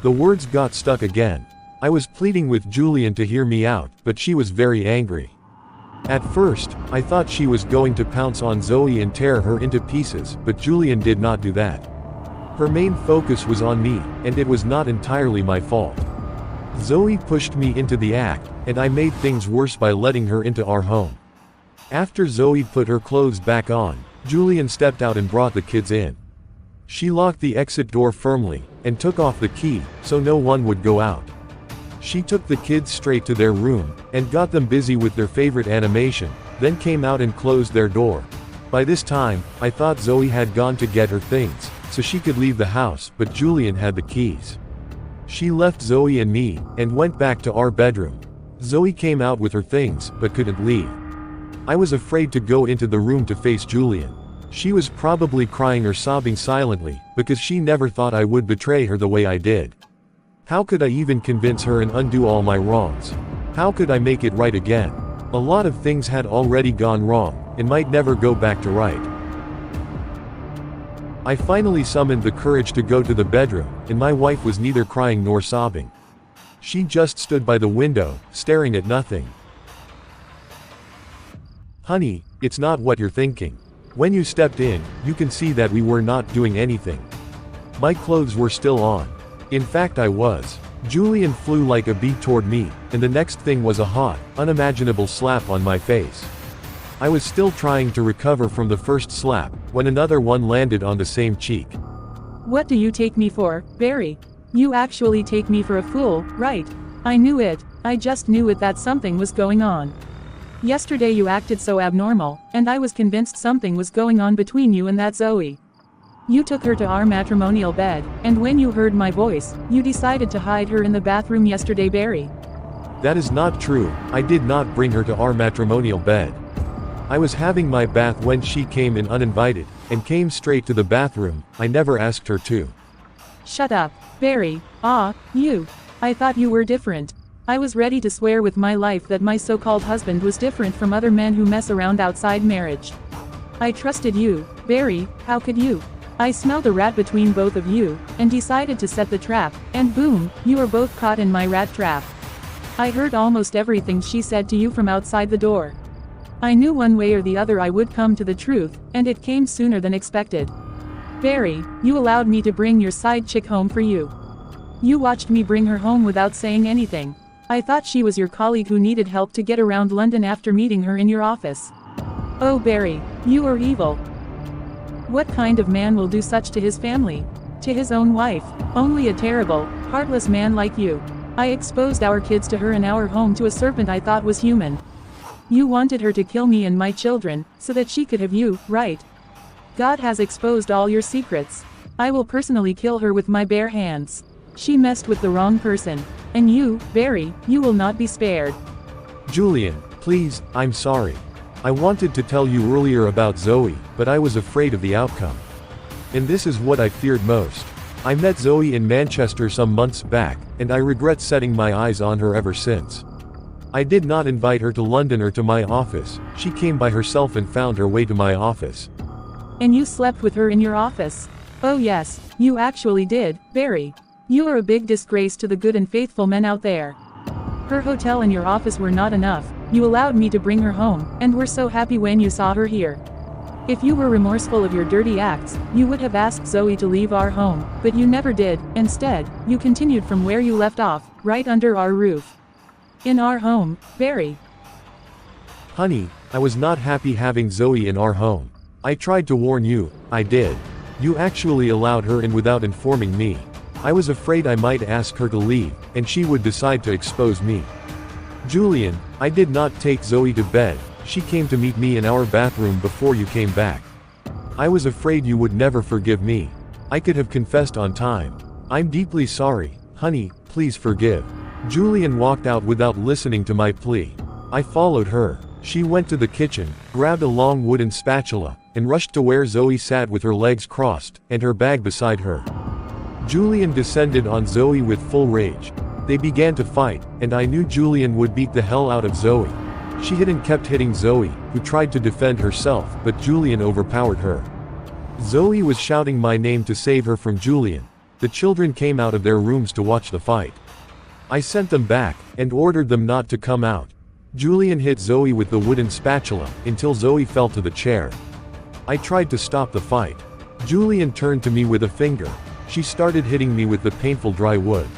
The words got stuck again. I was pleading with Julian to hear me out, but she was very angry. At first, I thought she was going to pounce on Zoe and tear her into pieces, but Julian did not do that. Her main focus was on me, and it was not entirely my fault. Zoe pushed me into the act, and I made things worse by letting her into our home. After Zoe put her clothes back on, Julian stepped out and brought the kids in. She locked the exit door firmly, and took off the key, so no one would go out. She took the kids straight to their room, and got them busy with their favorite animation, then came out and closed their door. By this time, I thought Zoe had gone to get her things, so she could leave the house, but Julian had the keys. She left Zoe and me, and went back to our bedroom. Zoe came out with her things, but couldn't leave. I was afraid to go into the room to face Julian. She was probably crying or sobbing silently, because she never thought I would betray her the way I did. How could I even convince her and undo all my wrongs? How could I make it right again? A lot of things had already gone wrong, and might never go back to right. I finally summoned the courage to go to the bedroom, and my wife was neither crying nor sobbing. She just stood by the window, staring at nothing. Honey, it's not what you're thinking. When you stepped in, you can see that we were not doing anything. My clothes were still on. In fact, I was. Julian flew like a bee toward me, and the next thing was a hot, unimaginable slap on my face. I was still trying to recover from the first slap, when another one landed on the same cheek. What do you take me for, Barry? You actually take me for a fool, right? I knew it, I just knew it that something was going on. Yesterday you acted so abnormal, and I was convinced something was going on between you and that Zoe. You took her to our matrimonial bed, and when you heard my voice, you decided to hide her in the bathroom yesterday, Barry. That is not true. I did not bring her to our matrimonial bed. I was having my bath when she came in uninvited, and came straight to the bathroom. I never asked her to. Shut up, Barry. You. I thought you were different. I was ready to swear with my life that my so-called husband was different from other men who mess around outside marriage. I trusted you, Barry, how could you? I smelled a rat between both of you, and decided to set the trap, and boom, you were both caught in my rat trap. I heard almost everything she said to you from outside the door. I knew one way or the other I would come to the truth, and it came sooner than expected. Barry, you allowed me to bring your side chick home for you. You watched me bring her home without saying anything. I thought she was your colleague who needed help to get around London after meeting her in your office. Oh Barry, you are evil. What kind of man will do such to his family? To his own wife? Only a terrible, heartless man like you. I exposed our kids to her in our home to a serpent I thought was human. You wanted her to kill me and my children, so that she could have you, right? God has exposed all your secrets. I will personally kill her with my bare hands. She messed with the wrong person. And you, Barry, you will not be spared. Julian, please, I'm sorry. I wanted to tell you earlier about Zoe, but I was afraid of the outcome. And this is what I feared most. I met Zoe in Manchester some months back, and I regret setting my eyes on her ever since. I did not invite her to London or to my office. She came by herself and found her way to my office. And you slept with her in your office? Oh yes, you actually did, Barry. You are a big disgrace to the good and faithful men out there. Her hotel and your office were not enough. You allowed me to bring her home, and were so happy when you saw her here. If you were remorseful of your dirty acts, you would have asked Zoe to leave our home, but you never did. Instead, you continued from where you left off, right under our roof. In our home, Barry. Honey, I was not happy having Zoe in our home. I tried to warn you, I did. You actually allowed her in without informing me. I was afraid I might ask her to leave, and she would decide to expose me. Julian, I did not take Zoe to bed. She came to meet me in our bathroom before you came back. I was afraid you would never forgive me. I could have confessed on time. I'm deeply sorry, honey, please forgive. Julian walked out without listening to my plea. I followed her. She went to the kitchen, grabbed a long wooden spatula, and rushed to where Zoe sat with her legs crossed, and her bag beside her. Julian descended on Zoe with full rage. They began to fight, and I knew Julian would beat the hell out of Zoe. She hit and kept hitting Zoe, who tried to defend herself, but Julian overpowered her. Zoe was shouting my name to save her from Julian. The children came out of their rooms to watch the fight. I sent them back, and ordered them not to come out. Julian hit Zoe with the wooden spatula, until Zoe fell to the chair. I tried to stop the fight. Julian turned to me with a finger. She started hitting me with the painful dry wood.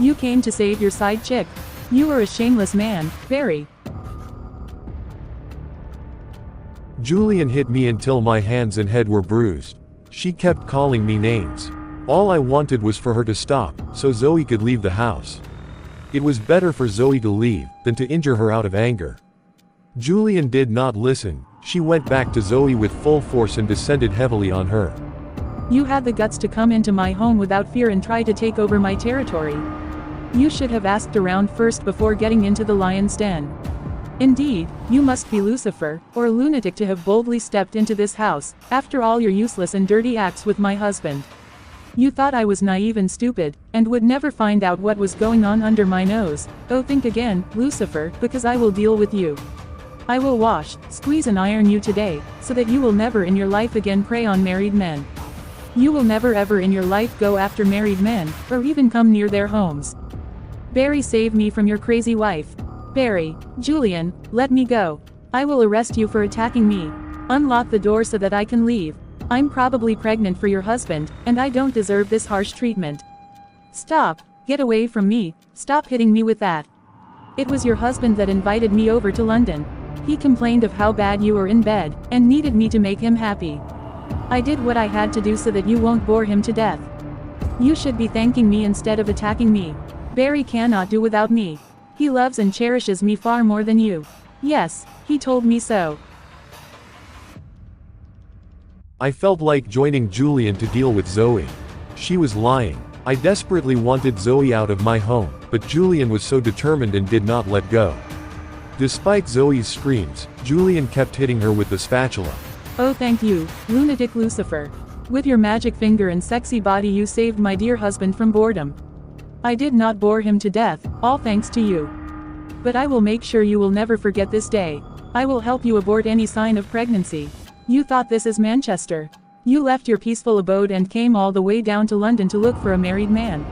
You came to save your side chick. You are a shameless man, Barry. Julian hit me until my hands and head were bruised. She kept calling me names. All I wanted was for her to stop, so Zoe could leave the house. It was better for Zoe to leave, than to injure her out of anger. Julian did not listen. She went back to Zoe with full force and descended heavily on her. You had the guts to come into my home without fear and try to take over my territory. You should have asked around first before getting into the lion's den. Indeed, you must be Lucifer, or a lunatic to have boldly stepped into this house, after all your useless and dirty acts with my husband. You thought I was naive and stupid, and would never find out what was going on under my nose. Oh, think again, Lucifer, because I will deal with you. I will wash, squeeze and iron you today, so that you will never in your life again prey on married men. You will never ever in your life go after married men, or even come near their homes. Barry, save me from your crazy wife. Barry, Julian, let me go. I will arrest you for attacking me. Unlock the door so that I can leave. I'm probably pregnant for your husband, and I don't deserve this harsh treatment. Stop, get away from me, stop hitting me with that. It was your husband that invited me over to London. He complained of how bad you were in bed, and needed me to make him happy. I did what I had to do so that you won't bore him to death. You should be thanking me instead of attacking me. Barry cannot do without me. He loves and cherishes me far more than you. Yes, he told me so. I felt like joining Julian to deal with Zoe. She was lying. I desperately wanted Zoe out of my home, but Julian was so determined and did not let go. Despite Zoe's screams, Julian kept hitting her with the spatula. Oh, thank you, lunatic Lucifer. With your magic finger and sexy body you saved my dear husband from boredom. I did not bore him to death, all thanks to you. But I will make sure you will never forget this day. I will help you abort any sign of pregnancy. You thought this is Manchester. You left your peaceful abode and came all the way down to London to look for a married man.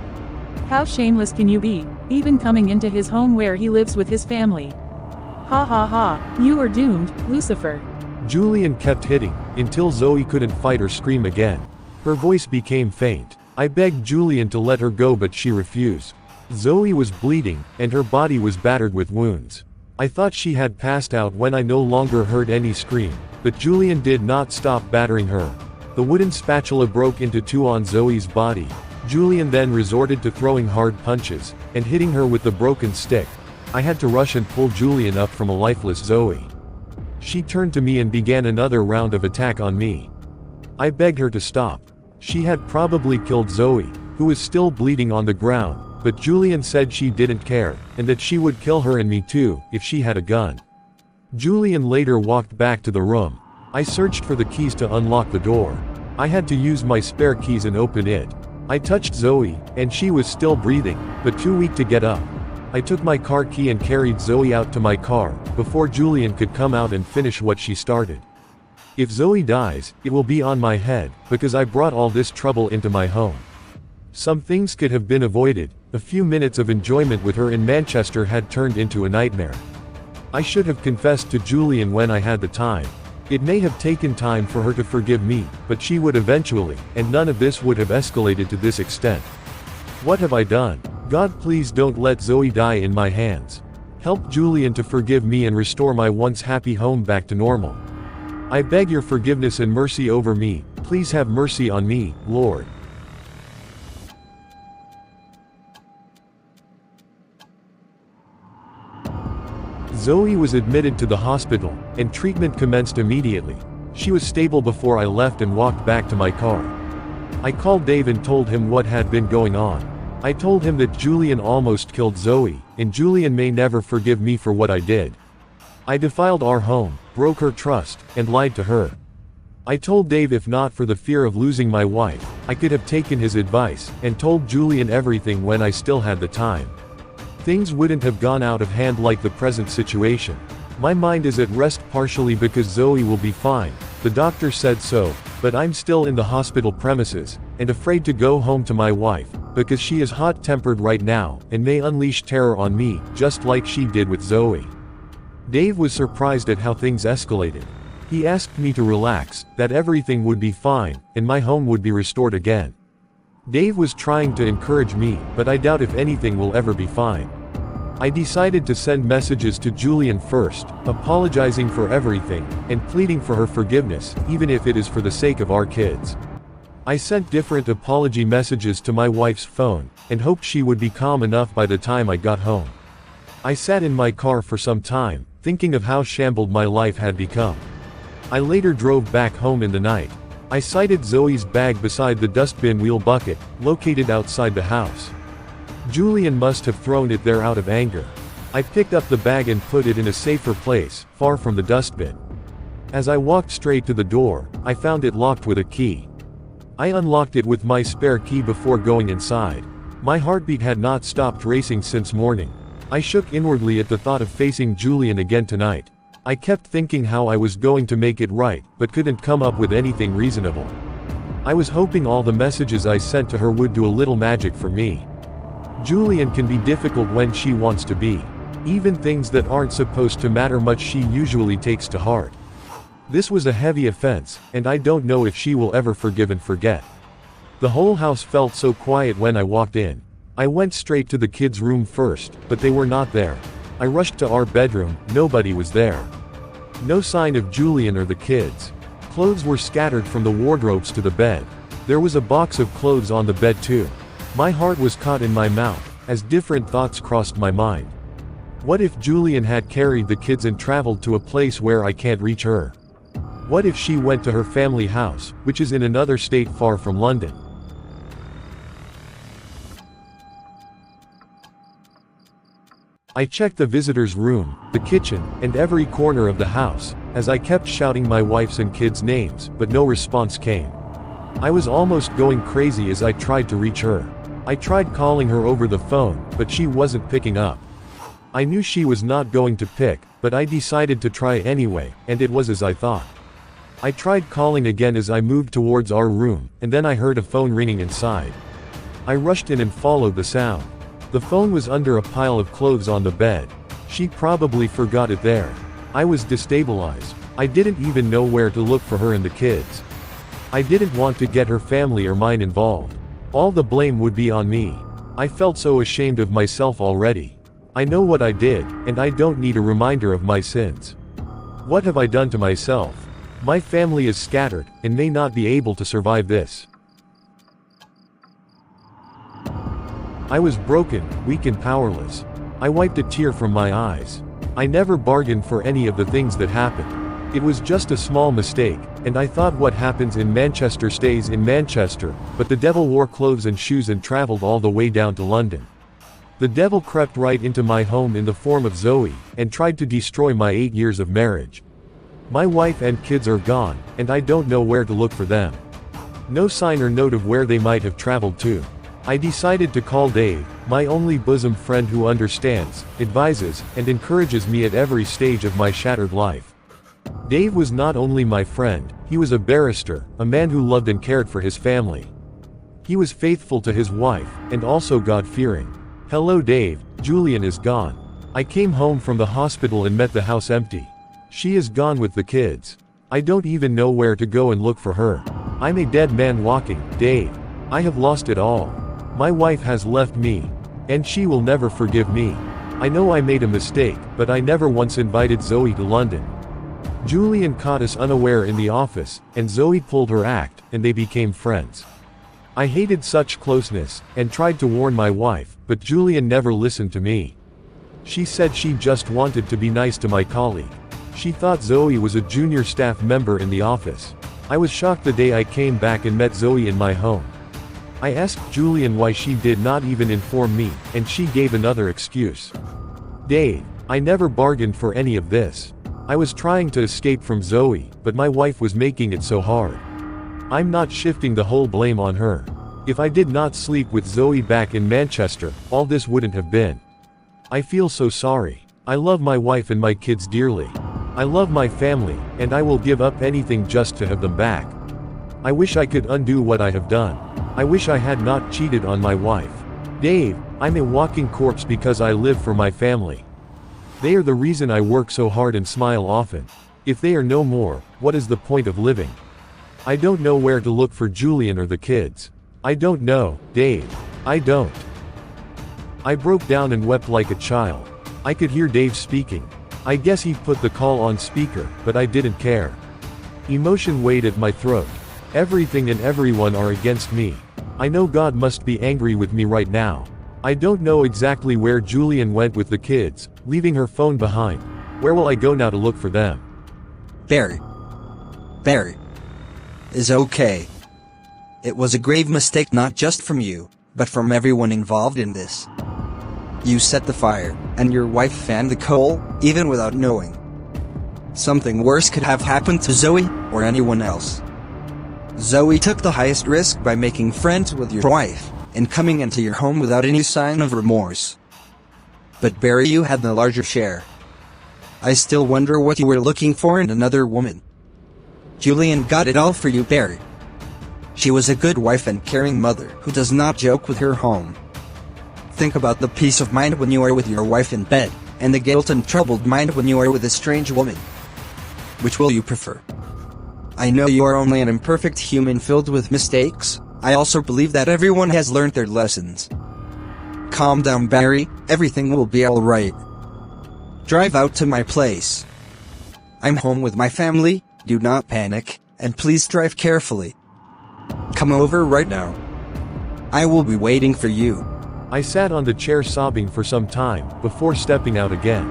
How shameless can you be, even coming into his home where he lives with his family? Ha ha ha, you are doomed, Lucifer. Julian kept hitting, until Zoe couldn't fight or scream again. Her voice became faint. I begged Julian to let her go, but she refused. Zoe was bleeding, and her body was battered with wounds. I thought she had passed out when I no longer heard any scream, but Julian did not stop battering her. The wooden spatula broke into two on Zoe's body. Julian then resorted to throwing hard punches, and hitting her with the broken stick. I had to rush and pull Julian up from a lifeless Zoe. She turned to me and began another round of attack on me. I begged her to stop. She had probably killed Zoe, who was still bleeding on the ground, but Julian said she didn't care, and that she would kill her and me too, if she had a gun. Julian later walked back to the room. I searched for the keys to unlock the door. I had to use my spare keys and open it. I touched Zoe, and she was still breathing, but too weak to get up. I took my car key and carried Zoe out to my car, before Julian could come out and finish what she started. If Zoe dies, it will be on my head, because I brought all this trouble into my home. Some things could have been avoided. A few minutes of enjoyment with her in Manchester had turned into a nightmare. I should have confessed to Julian when I had the time. It may have taken time for her to forgive me, but she would eventually, and none of this would have escalated to this extent. What have I done? God, please don't let Zoe die in my hands. Help Julian to forgive me and restore my once happy home back to normal. I beg your forgiveness and mercy over me. Please have mercy on me, Lord. Zoe was admitted to the hospital, and treatment commenced immediately. She was stable before I left and walked back to my car. I called Dave and told him what had been going on. I told him that Julian almost killed Zoe, and Julian may never forgive me for what I did. I defiled our home, broke her trust, and lied to her. I told Dave if not for the fear of losing my wife, I could have taken his advice, and told Julian everything when I still had the time. Things wouldn't have gone out of hand like the present situation. My mind is at rest partially because Zoe will be fine, the doctor said so, but I'm still in the hospital premises, and afraid to go home to my wife, because she is hot-tempered right now, and may unleash terror on me, just like she did with Zoe. Dave was surprised at how things escalated. He asked me to relax, that everything would be fine, and my home would be restored again. Dave was trying to encourage me, but I doubt if anything will ever be fine. I decided to send messages to Julian first, apologizing for everything, and pleading for her forgiveness, even if it is for the sake of our kids. I sent different apology messages to my wife's phone, and hoped she would be calm enough by the time I got home. I sat in my car for some time, thinking of how shambled my life had become. I later drove back home in the night. I sighted Zoe's bag beside the dustbin wheel bucket, located outside the house. Julian must have thrown it there out of anger. I picked up the bag and put it in a safer place, far from the dustbin. As I walked straight to the door, I found it locked with a key. I unlocked it with my spare key before going inside. My heartbeat had not stopped racing since morning. I shook inwardly at the thought of facing Julian again tonight. I kept thinking how I was going to make it right, but couldn't come up with anything reasonable. I was hoping all the messages I sent to her would do a little magic for me. Julian can be difficult when she wants to be. Even things that aren't supposed to matter much she usually takes to heart. This was a heavy offense, and I don't know if she will ever forgive and forget. The whole house felt so quiet when I walked in. I went straight to the kids' room first, but they were not there. I rushed to our bedroom, nobody was there. No sign of Julian or the kids. Clothes were scattered from the wardrobes to the bed. There was a box of clothes on the bed too. My heart was caught in my mouth, as different thoughts crossed my mind. What if Julian had carried the kids and traveled to a place where I can't reach her? What if she went to her family house, which is in another state far from London? I checked the visitor's room, the kitchen, and every corner of the house, as I kept shouting my wife's and kids' names, but no response came. I was almost going crazy as I tried to reach her. I tried calling her over the phone, but she wasn't picking up. I knew she was not going to pick, but I decided to try anyway, and it was as I thought. I tried calling again as I moved towards our room, and then I heard a phone ringing inside. I rushed in and followed the sound. The phone was under a pile of clothes on the bed. She probably forgot it there. I was destabilized. I didn't even know where to look for her and the kids. I didn't want to get her family or mine involved. All the blame would be on me. I felt so ashamed of myself already. I know what I did, and I don't need a reminder of my sins. What have I done to myself? My family is scattered, and may not be able to survive this. I was broken, weak and powerless. I wiped a tear from my eyes. I never bargained for any of the things that happened. It was just a small mistake, and I thought what happens in Manchester stays in Manchester, but the devil wore clothes and shoes and traveled all the way down to London. The devil crept right into my home in the form of Zoe, and tried to destroy my 8 years of marriage. My wife and kids are gone, and I don't know where to look for them. No sign or note of where they might have traveled to. I decided to call Dave, my only bosom friend who understands, advises, and encourages me at every stage of my shattered life. Dave was not only my friend, he was a barrister, a man who loved and cared for his family. He was faithful to his wife, and also God-fearing. Hello Dave, Julian is gone. I came home from the hospital and met the house empty. She is gone with the kids. I don't even know where to go and look for her. I'm a dead man walking, Dave. I have lost it all. My wife has left me. And she will never forgive me. I know I made a mistake, but I never once invited Zoe to London. Julian caught us unaware in the office, and Zoe pulled her act, and they became friends. I hated such closeness, and tried to warn my wife, but Julian never listened to me. She said she just wanted to be nice to my colleague. She thought Zoe was a junior staff member in the office. I was shocked the day I came back and met Zoe in my home. I asked Julian why she did not even inform me, and she gave another excuse. Dave, I never bargained for any of this. I was trying to escape from Zoe, but my wife was making it so hard. I'm not shifting the whole blame on her. If I did not sleep with Zoe back in Manchester, all this wouldn't have been. I feel so sorry. I love my wife and my kids dearly. I love my family, and I will give up anything just to have them back. I wish I could undo what I have done. I wish I had not cheated on my wife. Dave, I'm a walking corpse because I live for my family. They are the reason I work so hard and smile often. If they are no more, what is the point of living? I don't know where to look for Julian or the kids. I don't know, Dave. I don't. I broke down and wept like a child. I could hear Dave speaking. I guess he put the call on speaker, but I didn't care. Emotion weighed at my throat. Everything and everyone are against me. I know God must be angry with me right now. I don't know exactly where Julian went with the kids, leaving her phone behind. Where will I go now to look for them? Barry. Barry. Is okay. It was a grave mistake not just from you, but from everyone involved in this. You set the fire, and your wife fanned the coal, even without knowing. Something worse could have happened to Zoe, or anyone else. Zoe took the highest risk by making friends with your wife, and coming into your home without any sign of remorse. But Barry, you had the larger share. I still wonder what you were looking for in another woman. Julian got it all for you, Barry. She was a good wife and caring mother who does not joke with her home. Think about the peace of mind when you are with your wife in bed, and the guilt and troubled mind when you are with a strange woman. Which will you prefer? I know you are only an imperfect human filled with mistakes. I also believe that everyone has learned their lessons. Calm down, Barry, everything will be alright. Drive out to my place. I'm home with my family, do not panic, and please drive carefully. Come over right now. I will be waiting for you. I sat on the chair sobbing for some time, before stepping out again.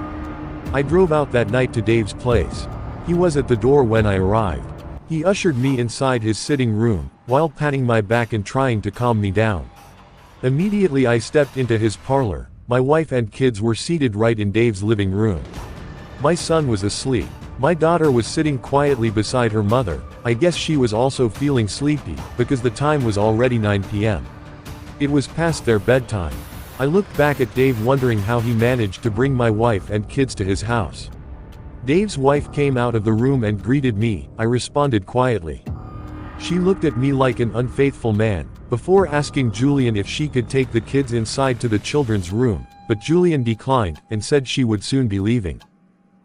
I drove out that night to Dave's place. He was at the door when I arrived. He ushered me inside his sitting room, while patting my back and trying to calm me down. Immediately I stepped into his parlor. My wife and kids were seated right in Dave's living room. My son was asleep. My daughter was sitting quietly beside her mother. I guess she was also feeling sleepy, because the time was already 9 p.m. It was past their bedtime. I looked back at Dave wondering how he managed to bring my wife and kids to his house. Dave's wife came out of the room and greeted me. I responded quietly. She looked at me like an unfaithful man, before asking Julian if she could take the kids inside to the children's room, but Julian declined, and said she would soon be leaving.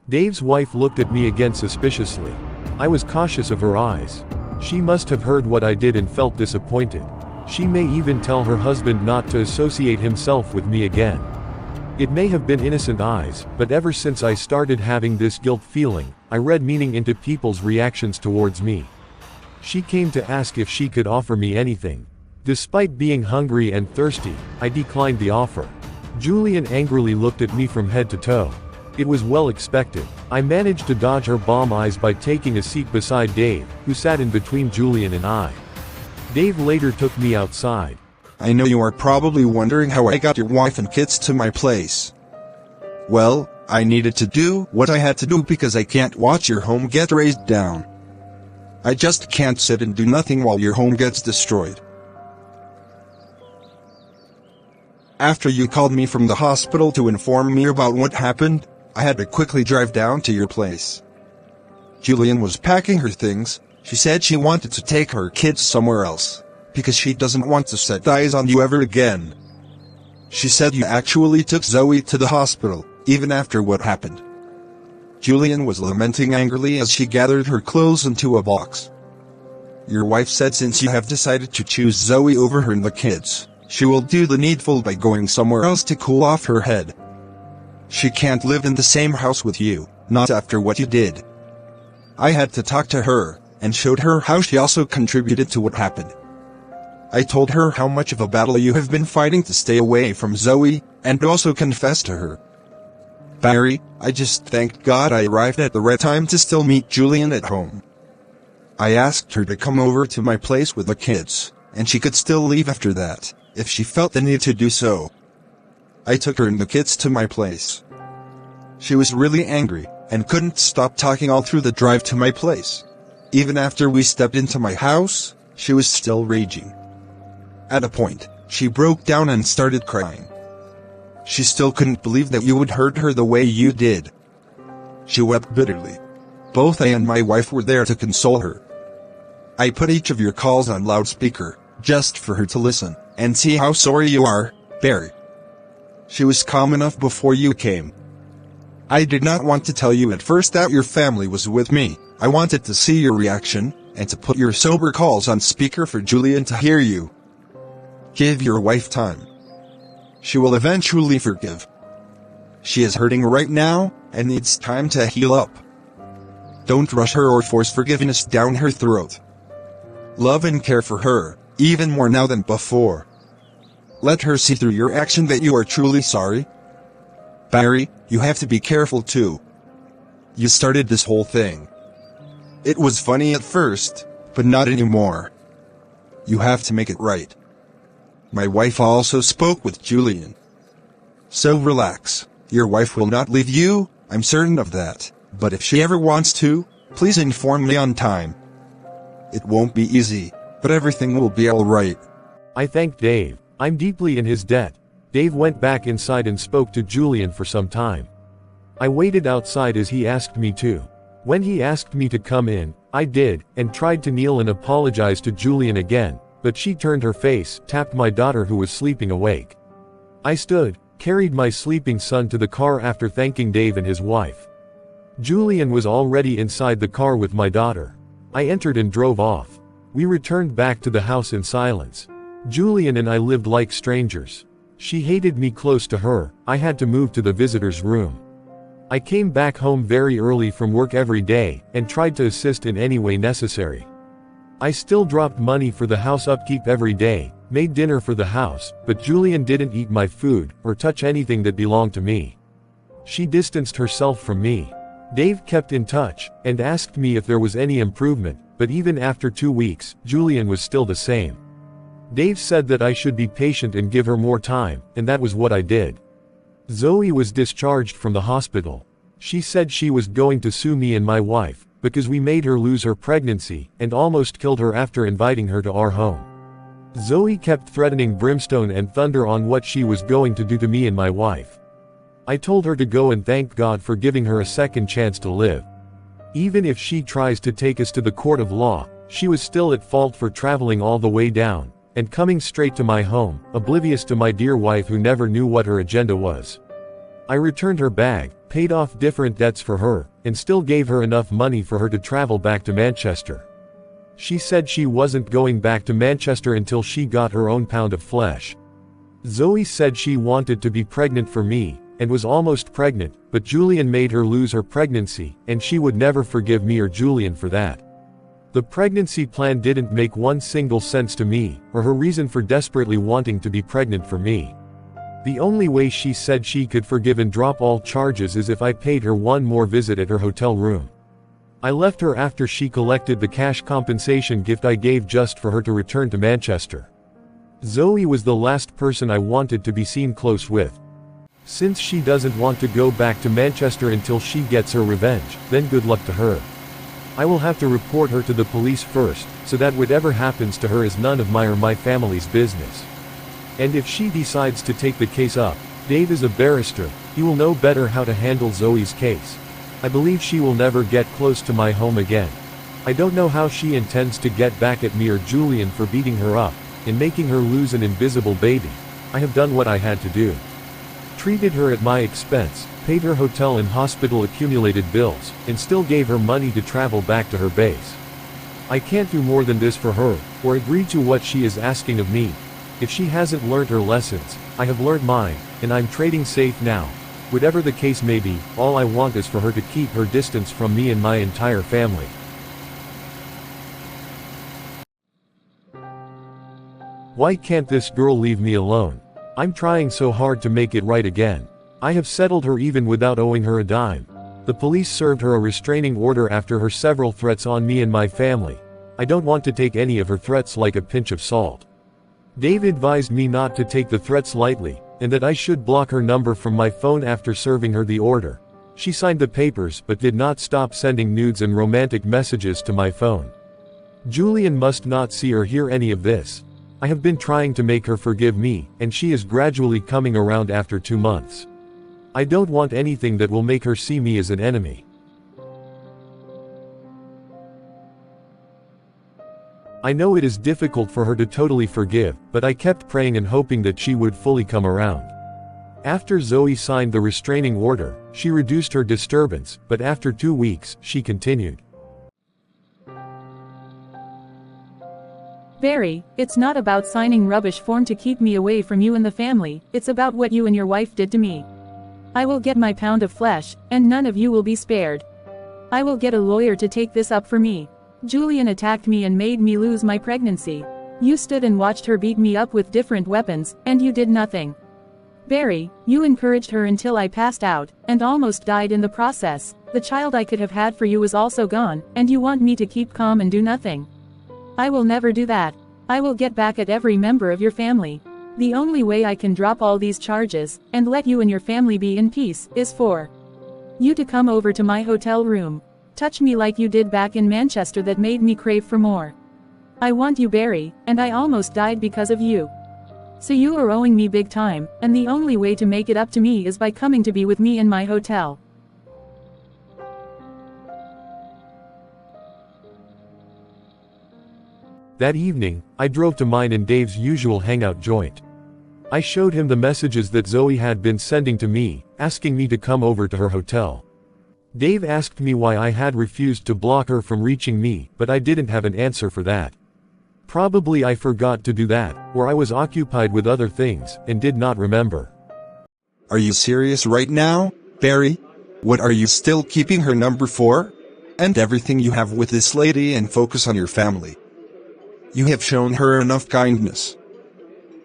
Dave's wife looked at me again suspiciously. I was cautious of her eyes. She must have heard what I did and felt disappointed. She may even tell her husband not to associate himself with me again. It may have been innocent eyes, but ever since I started having this guilt feeling, I read meaning into people's reactions towards me. She came to ask if she could offer me anything. Despite being hungry and thirsty, I declined the offer. Julian angrily looked at me from head to toe. It was well expected. I managed to dodge her bomb eyes by taking a seat beside Dave, who sat in between Julian and I. Dave later took me outside. I know you are probably wondering how I got your wife and kids to my place. Well, I needed to do what I had to do because I can't watch your home get razed down. I just can't sit and do nothing while your home gets destroyed. After you called me from the hospital to inform me about what happened, I had to quickly drive down to your place. Julian was packing her things. She said she wanted to take her kids somewhere else, because she doesn't want to set eyes on you ever again. She said you actually took Zoe to the hospital, even after what happened. Julian was lamenting angrily as she gathered her clothes into a box. Your wife said since you have decided to choose Zoe over her and the kids, she will do the needful by going somewhere else to cool off her head. She can't live in the same house with you, not after what you did. I had to talk to her, and showed her how she also contributed to what happened. I told her how much of a battle you have been fighting to stay away from Zoe, and also confessed to her. Barry, I just thanked God I arrived at the right time to still meet Julian at home. I asked her to come over to my place with the kids, and she could still leave after that, if she felt the need to do so. I took her and the kids to my place. She was really angry, and couldn't stop talking all through the drive to my place. Even after we stepped into my house, she was still raging. At a point, she broke down and started crying. She still couldn't believe that you would hurt her the way you did. She wept bitterly. Both I and my wife were there to console her. I put each of your calls on loudspeaker, just for her to listen, and see how sorry you are, Barry. She was calm enough before you came. I did not want to tell you at first that your family was with me. I wanted to see your reaction, and to put your sober calls on speaker for Julian to hear you. Give your wife time. She will eventually forgive. She is hurting right now, and needs time to heal up. Don't rush her or force forgiveness down her throat. Love and care for her, even more now than before. Let her see through your action that you are truly sorry. Barry, you have to be careful too. You started this whole thing. It was funny at first, but not anymore. You have to make it right. My wife also spoke with Julian. So relax, your wife will not leave you, I'm certain of that, but if she ever wants to, please inform me on time. It won't be easy, but everything will be alright. I thanked Dave. I'm deeply in his debt. Dave went back inside and spoke to Julian for some time. I waited outside as he asked me to. When he asked me to come in, I did, and tried to kneel and apologize to Julian again, but she turned her face, tapped my daughter who was sleeping awake. I stood, carried my sleeping son to the car after thanking Dave and his wife. Julian was already inside the car with my daughter. I entered and drove off. We returned back to the house in silence. Julian and I lived like strangers. She hated me close to her. I had to move to the visitor's room. I came back home very early from work every day, and tried to assist in any way necessary. I still dropped money for the house upkeep every day, made dinner for the house, but Julian didn't eat my food, or touch anything that belonged to me. She distanced herself from me. Dave kept in touch, and asked me if there was any improvement, but even after 2 weeks, Julian was still the same. Dave said that I should be patient and give her more time, and that was what I did. Zoe was discharged from the hospital. She said she was going to sue me and my wife, because we made her lose her pregnancy, and almost killed her after inviting her to our home. Zoe kept threatening brimstone and thunder on what she was going to do to me and my wife. I told her to go and thank God for giving her a second chance to live. Even if she tries to take us to the court of law, she was still at fault for traveling all the way down, and coming straight to my home, oblivious to my dear wife who never knew what her agenda was. I returned her bag, paid off different debts for her, and still gave her enough money for her to travel back to Manchester. She said she wasn't going back to Manchester until she got her own pound of flesh. Zoe said she wanted to be pregnant for me, and was almost pregnant, but Julian made her lose her pregnancy, and she would never forgive me or Julian for that. The pregnancy plan didn't make one single sense to me, or her reason for desperately wanting to be pregnant for me. The only way she said she could forgive and drop all charges is if I paid her one more visit at her hotel room. I left her after she collected the cash compensation gift I gave just for her to return to Manchester. Zoe was the last person I wanted to be seen close with. Since she doesn't want to go back to Manchester until she gets her revenge, then good luck to her. I will have to report her to the police first, so that whatever happens to her is none of my or my family's business. And if she decides to take the case up, Dave is a barrister, he will know better how to handle Zoe's case. I believe she will never get close to my home again. I don't know how she intends to get back at me or Julian for beating her up, and making her lose an invisible baby. I have done what I had to do. Treated her at my expense, paid her hotel and hospital accumulated bills, and still gave her money to travel back to her base. I can't do more than this for her, or agree to what she is asking of me. If she hasn't learned her lessons, I have learned mine, and I'm trading safe now. Whatever the case may be, all I want is for her to keep her distance from me and my entire family. Why can't this girl leave me alone? I'm trying so hard to make it right again. I have settled her even without owing her a dime. The police served her a restraining order after her several threats on me and my family. I don't want to take any of her threats like a pinch of salt. Dave advised me not to take the threats lightly, and that I should block her number from my phone after serving her the order. She signed the papers but did not stop sending nudes and romantic messages to my phone. Julian must not see or hear any of this. I have been trying to make her forgive me, and she is gradually coming around after 2 months. I don't want anything that will make her see me as an enemy. I know it is difficult for her to totally forgive, but I kept praying and hoping that she would fully come around. After Zoe signed the restraining order, she reduced her disturbance, but after 2 weeks, she continued. Barry, it's not about signing rubbish form to keep me away from you and the family, it's about what you and your wife did to me. I will get my pound of flesh, and none of you will be spared. I will get a lawyer to take this up for me. Julian attacked me and made me lose my pregnancy. You stood and watched her beat me up with different weapons, and you did nothing. Barry, you encouraged her until I passed out, and almost died in the process. The child I could have had for you is also gone, and you want me to keep calm and do nothing. I will never do that. I will get back at every member of your family. The only way I can drop all these charges, and let you and your family be in peace, is for you to come over to my hotel room. Touch me like you did back in Manchester that made me crave for more. I want you, Barry, and I almost died because of you. So you are owing me big time, and the only way to make it up to me is by coming to be with me in my hotel. That evening, I drove to mine and Dave's usual hangout joint. I showed him the messages that Zoe had been sending to me, asking me to come over to her hotel. Dave asked me why I had refused to block her from reaching me, but I didn't have an answer for that. Probably I forgot to do that, or I was occupied with other things, and did not remember. Are you serious right now, Barry? What are you still keeping her number for? End everything you have with this lady and focus on your family. You have shown her enough kindness.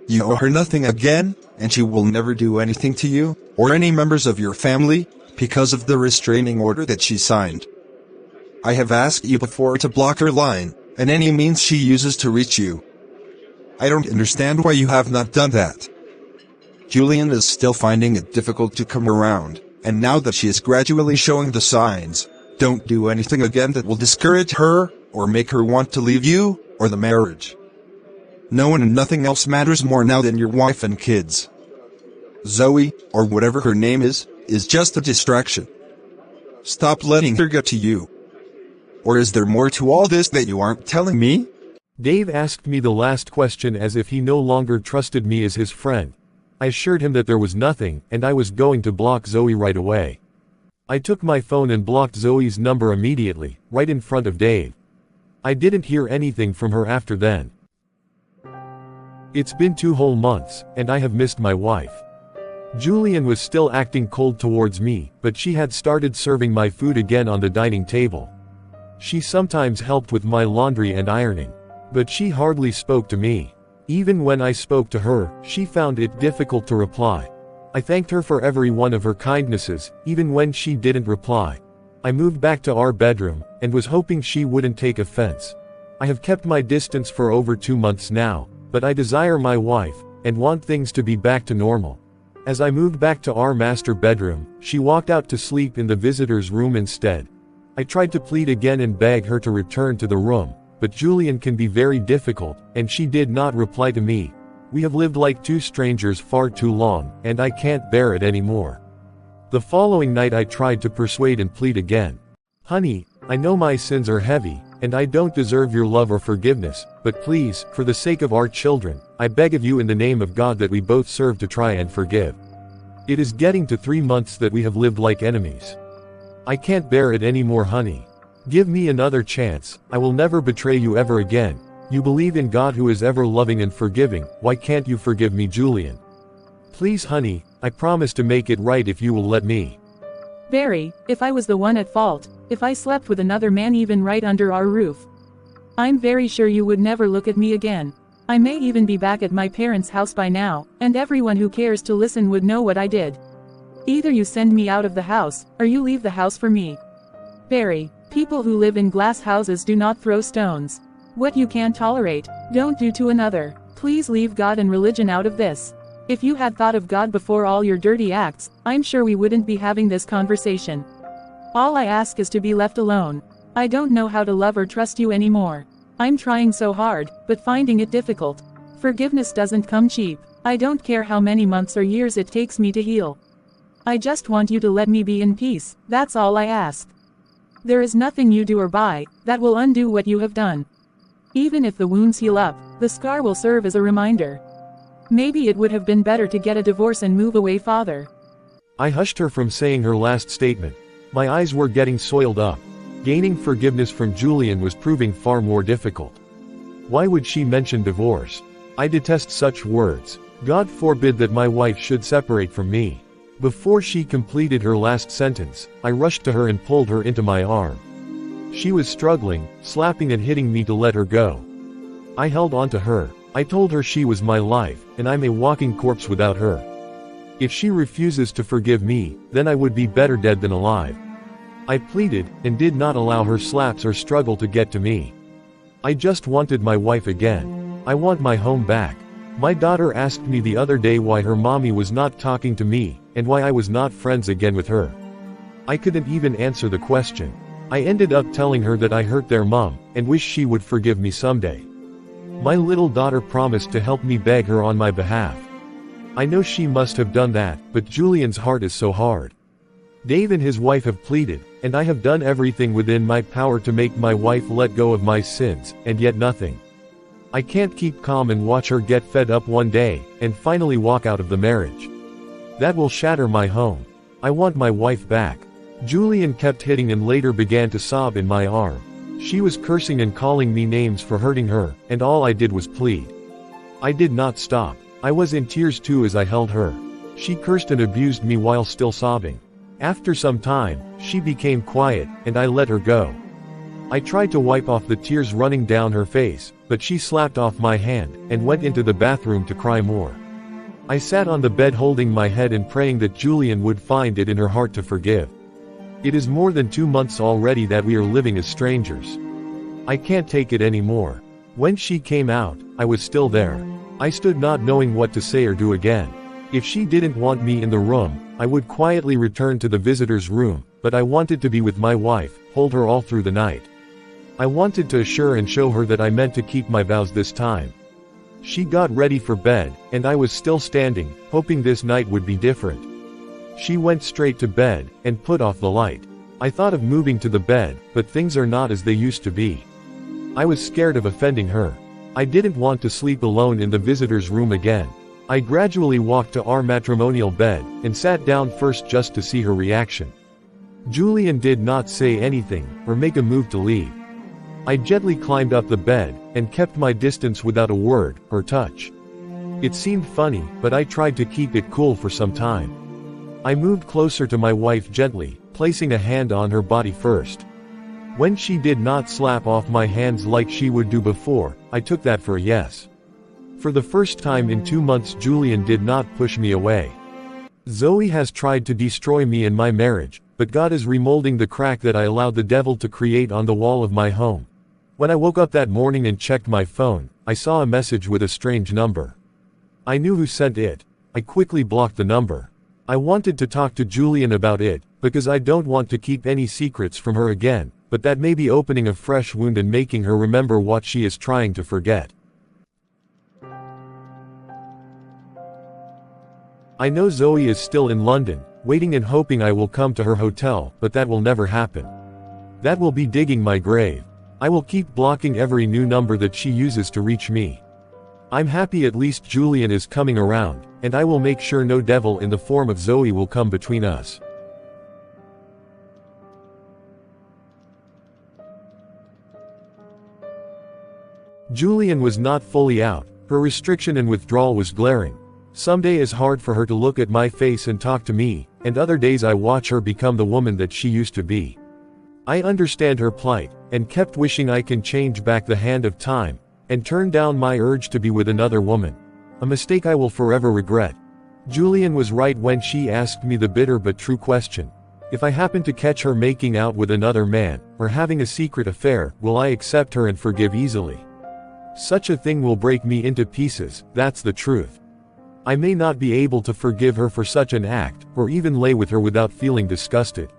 You owe her nothing again, and she will never do anything to you, or any members of your family, because of the restraining order that she signed. I have asked you before to block her line, and any means she uses to reach you. I don't understand why you have not done that. Julian is still finding it difficult to come around, and now that she is gradually showing the signs, don't do anything again that will discourage her, or make her want to leave you, or the marriage. No one and nothing else matters more now than your wife and kids. Zoe, or whatever her name is just a distraction. Stop letting her get to you. Or is there more to all this that you aren't telling me? Dave asked me the last question as if he no longer trusted me as his friend. I assured him that there was nothing, and I was going to block Zoe right away. I took my phone and blocked Zoe's number immediately, right in front of Dave. I didn't hear anything from her after then. It's been 2 whole months, and I have missed my wife. Julian was still acting cold towards me, but she had started serving my food again on the dining table. She sometimes helped with my laundry and ironing. But she hardly spoke to me. Even when I spoke to her, she found it difficult to reply. I thanked her for every one of her kindnesses, even when she didn't reply. I moved back to our bedroom, and was hoping she wouldn't take offense. I have kept my distance for over 2 months now, but I desire my wife, and want things to be back to normal. As I moved back to our master bedroom, she walked out to sleep in the visitor's room instead. I tried to plead again and beg her to return to the room, but Julian can be very difficult, and she did not reply to me. We have lived like 2 strangers far too long, and I can't bear it anymore. The following night I tried to persuade and plead again. Honey, I know my sins are heavy, and I don't deserve your love or forgiveness, but please, for the sake of our children, I beg of you in the name of God that we both serve to try and forgive. It is getting to 3 months that we have lived like enemies. I can't bear it anymore, honey. Give me another chance. I will never betray you ever again. You believe in God who is ever loving and forgiving. Why can't you forgive me, Julian? Please, honey, I promise to make it right if you will let me. Barry, if I was the one at fault, if I slept with another man even right under our roof, I'm very sure you would never look at me again. I may even be back at my parents' house by now, and everyone who cares to listen would know what I did. Either you send me out of the house, or you leave the house for me. Barry, people who live in glass houses do not throw stones. What you can't tolerate, don't do to another. Please leave God and religion out of this. If you had thought of God before all your dirty acts, I'm sure we wouldn't be having this conversation. All I ask is to be left alone. I don't know how to love or trust you anymore. I'm trying so hard, but finding it difficult. Forgiveness doesn't come cheap. I don't care how many months or years it takes me to heal. I just want you to let me be in peace, that's all I ask. There is nothing you do or buy that will undo what you have done. Even if the wounds heal up, the scar will serve as a reminder. Maybe it would have been better to get a divorce and move away, Father. I hushed her from saying her last statement. My eyes were getting soiled up. Gaining forgiveness from Julian was proving far more difficult. Why would she mention divorce? I detest such words. God forbid that my wife should separate from me. Before she completed her last sentence, I rushed to her and pulled her into my arm. She was struggling, slapping and hitting me to let her go. I held on to her. I told her she was my life, and I'm a walking corpse without her. If she refuses to forgive me, then I would be better dead than alive. I pleaded, and did not allow her slaps or struggle to get to me. I just wanted my wife again. I want my home back. My daughter asked me the other day why her mommy was not talking to me, and why I was not friends again with her. I couldn't even answer the question. I ended up telling her that I hurt their mom, and wish she would forgive me someday. My little daughter promised to help me beg her on my behalf. I know she must have done that, but Julian's heart is so hard. Dave and his wife have pleaded, and I have done everything within my power to make my wife let go of my sins, and yet nothing. I can't keep calm and watch her get fed up one day, and finally walk out of the marriage. That will shatter my home. I want my wife back. Julian kept hitting and later began to sob in my arm. She was cursing and calling me names for hurting her, and all I did was plead. I did not stop. I was in tears too as I held her. She cursed and abused me while still sobbing. After some time, she became quiet, and I let her go. I tried to wipe off the tears running down her face, but she slapped off my hand, and went into the bathroom to cry more. I sat on the bed holding my head and praying that Julian would find it in her heart to forgive. It is more than 2 months already that we are living as strangers. I can't take it anymore. When she came out, I was still there. I stood not knowing what to say or do again. If she didn't want me in the room, I would quietly return to the visitor's room, but I wanted to be with my wife, hold her all through the night. I wanted to assure and show her that I meant to keep my vows this time. She got ready for bed, and I was still standing, hoping this night would be different. She went straight to bed, and put off the light. I thought of moving to the bed, but things are not as they used to be. I was scared of offending her. I didn't want to sleep alone in the visitor's room again. I gradually walked to our matrimonial bed, and sat down first just to see her reaction. Julian did not say anything, or make a move to leave. I gently climbed up the bed, and kept my distance without a word, or touch. It seemed funny, but I tried to keep it cool for some time. I moved closer to my wife gently, placing a hand on her body first. When she did not slap off my hands like she would do before, I took that for a yes. For the first time in 2 months, Julian did not push me away. Zoe has tried to destroy me and my marriage, but God is remolding the crack that I allowed the devil to create on the wall of my home. When I woke up that morning and checked my phone, I saw a message with a strange number. I knew who sent it. I quickly blocked the number. I wanted to talk to Julian about it, because I don't want to keep any secrets from her again, but that may be opening a fresh wound and making her remember what she is trying to forget. I know Zoe is still in London, waiting and hoping I will come to her hotel, but that will never happen. That will be digging my grave. I will keep blocking every new number that she uses to reach me. I'm happy at least Julian is coming around, and I will make sure no devil in the form of Zoe will come between us. Julian was not fully out. Her restriction and withdrawal was glaring. Some days it's hard for her to look at my face and talk to me, and other days I watch her become the woman that she used to be. I understand her plight, and kept wishing I can change back the hand of time, and turn down my urge to be with another woman. A mistake I will forever regret. Julian was right when she asked me the bitter but true question. If I happen to catch her making out with another man, or having a secret affair, will I accept her and forgive easily? Such a thing will break me into pieces, that's the truth. I may not be able to forgive her for such an act, or even lay with her without feeling disgusted.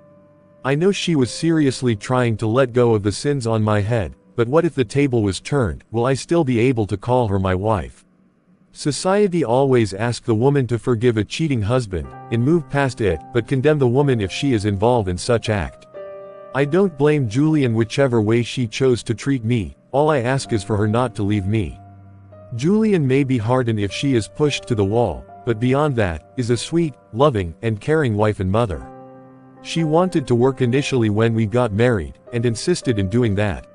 I know she was seriously trying to let go of the sins on my head, but what if the table was turned? Will I still be able to call her my wife? Society always asks the woman to forgive a cheating husband, and move past it, but condemn the woman if she is involved in such act. I don't blame Julian whichever way she chose to treat me, all I ask is for her not to leave me. Julian may be hardened if she is pushed to the wall, but beyond that, is a sweet, loving, and caring wife and mother. She wanted to work initially when we got married, and insisted in doing that.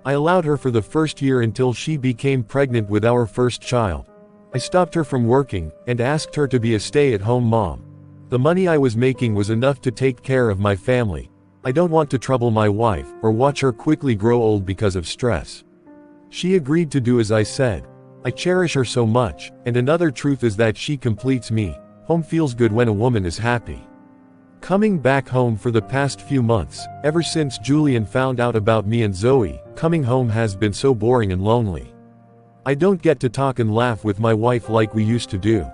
I allowed her for the first year until she became pregnant with our first child. I stopped her from working, and asked her to be a stay-at-home mom. The money I was making was enough to take care of my family. I don't want to trouble my wife, or watch her quickly grow old because of stress. She agreed to do as I said. I cherish her so much, and another truth is that she completes me. Home feels good when a woman is happy. Coming back home for the past few months, ever since Julian found out about me and Zoe, coming home has been so boring and lonely. I don't get to talk and laugh with my wife like we used to do.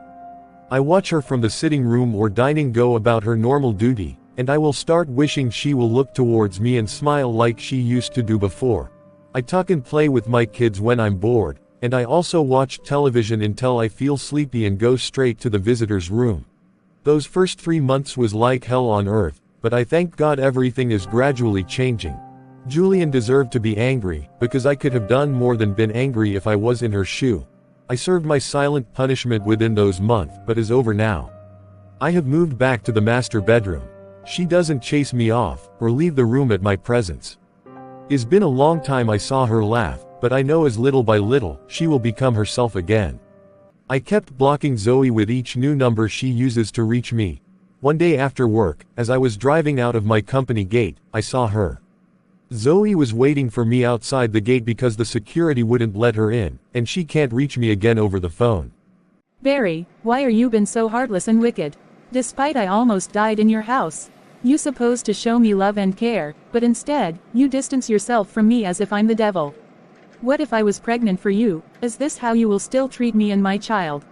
I watch her from the sitting room or dining go about her normal duty, and I will start wishing she will look towards me and smile like she used to do before. I talk and play with my kids when I'm bored, and I also watch television until I feel sleepy and go straight to the visitor's room. Those first 3 months was like hell on earth, but I thank God everything is gradually changing. Julian deserved to be angry, because I could have done more than been angry if I was in her shoe. I served my silent punishment within those months, but is over now. I have moved back to the master bedroom. She doesn't chase me off, or leave the room at my presence. It's been a long time I saw her laugh, but I know as little by little, she will become herself again. I kept blocking Zoe with each new number she uses to reach me. One day after work, as I was driving out of my company gate, I saw her. Zoe was waiting for me outside the gate because the security wouldn't let her in, and she can't reach me again over the phone. Barry, why are you been so heartless and wicked? Despite I almost died in your house. You supposed to show me love and care, but instead, you distance yourself from me as if I'm the devil. What if I was pregnant for you? Is this how you will still treat me and my child?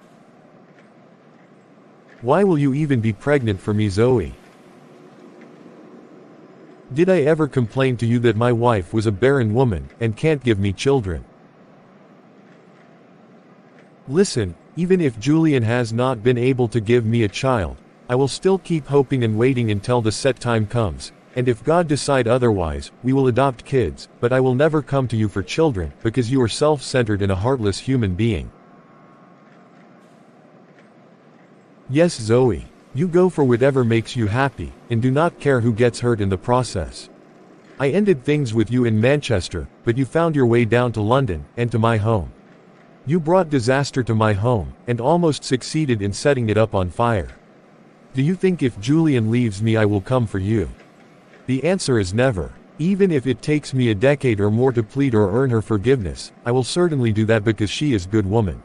Why will you even be pregnant for me, Zoe? Did I ever complain to you that my wife was a barren woman, and can't give me children? Listen, even if Julian has not been able to give me a child, I will still keep hoping and waiting until the set time comes, and if God decide otherwise, we will adopt kids, but I will never come to you for children, because you are self-centered and a heartless human being. Yes, Zoe. You go for whatever makes you happy, and do not care who gets hurt in the process. I ended things with you in Manchester, but you found your way down to London, and to my home. You brought disaster to my home, and almost succeeded in setting it up on fire. Do you think if Julian leaves me I will come for you? The answer is never. Even if it takes me a decade or more to plead or earn her forgiveness, I will certainly do that because she is a good woman.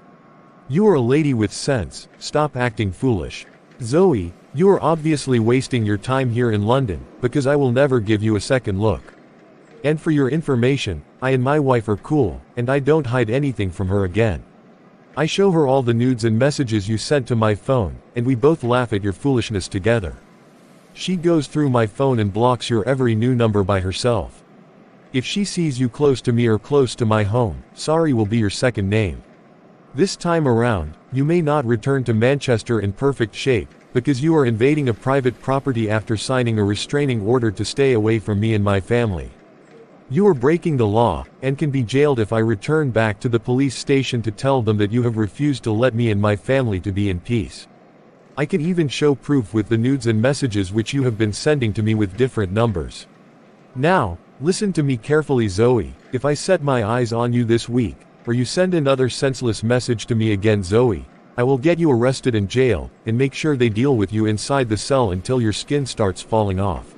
You are a lady with sense, stop acting foolish. Zoe, you are obviously wasting your time here in London, because I will never give you a second look. And for your information, I and my wife are cool, and I don't hide anything from her again. I show her all the nudes and messages you sent to my phone, and we both laugh at your foolishness together. She goes through my phone and blocks your every new number by herself. If she sees you close to me or close to my home, sorry will be your second name. This time around, you may not return to Manchester in perfect shape, because you are invading a private property after signing a restraining order to stay away from me and my family. You are breaking the law, and can be jailed if I return back to the police station to tell them that you have refused to let me and my family to be in peace. I can even show proof with the nudes and messages which you have been sending to me with different numbers. Now, listen to me carefully, Zoe. If I set my eyes on you this week, or you send another senseless message to me again, Zoe, I will get you arrested and jailed, and make sure they deal with you inside the cell until your skin starts falling off.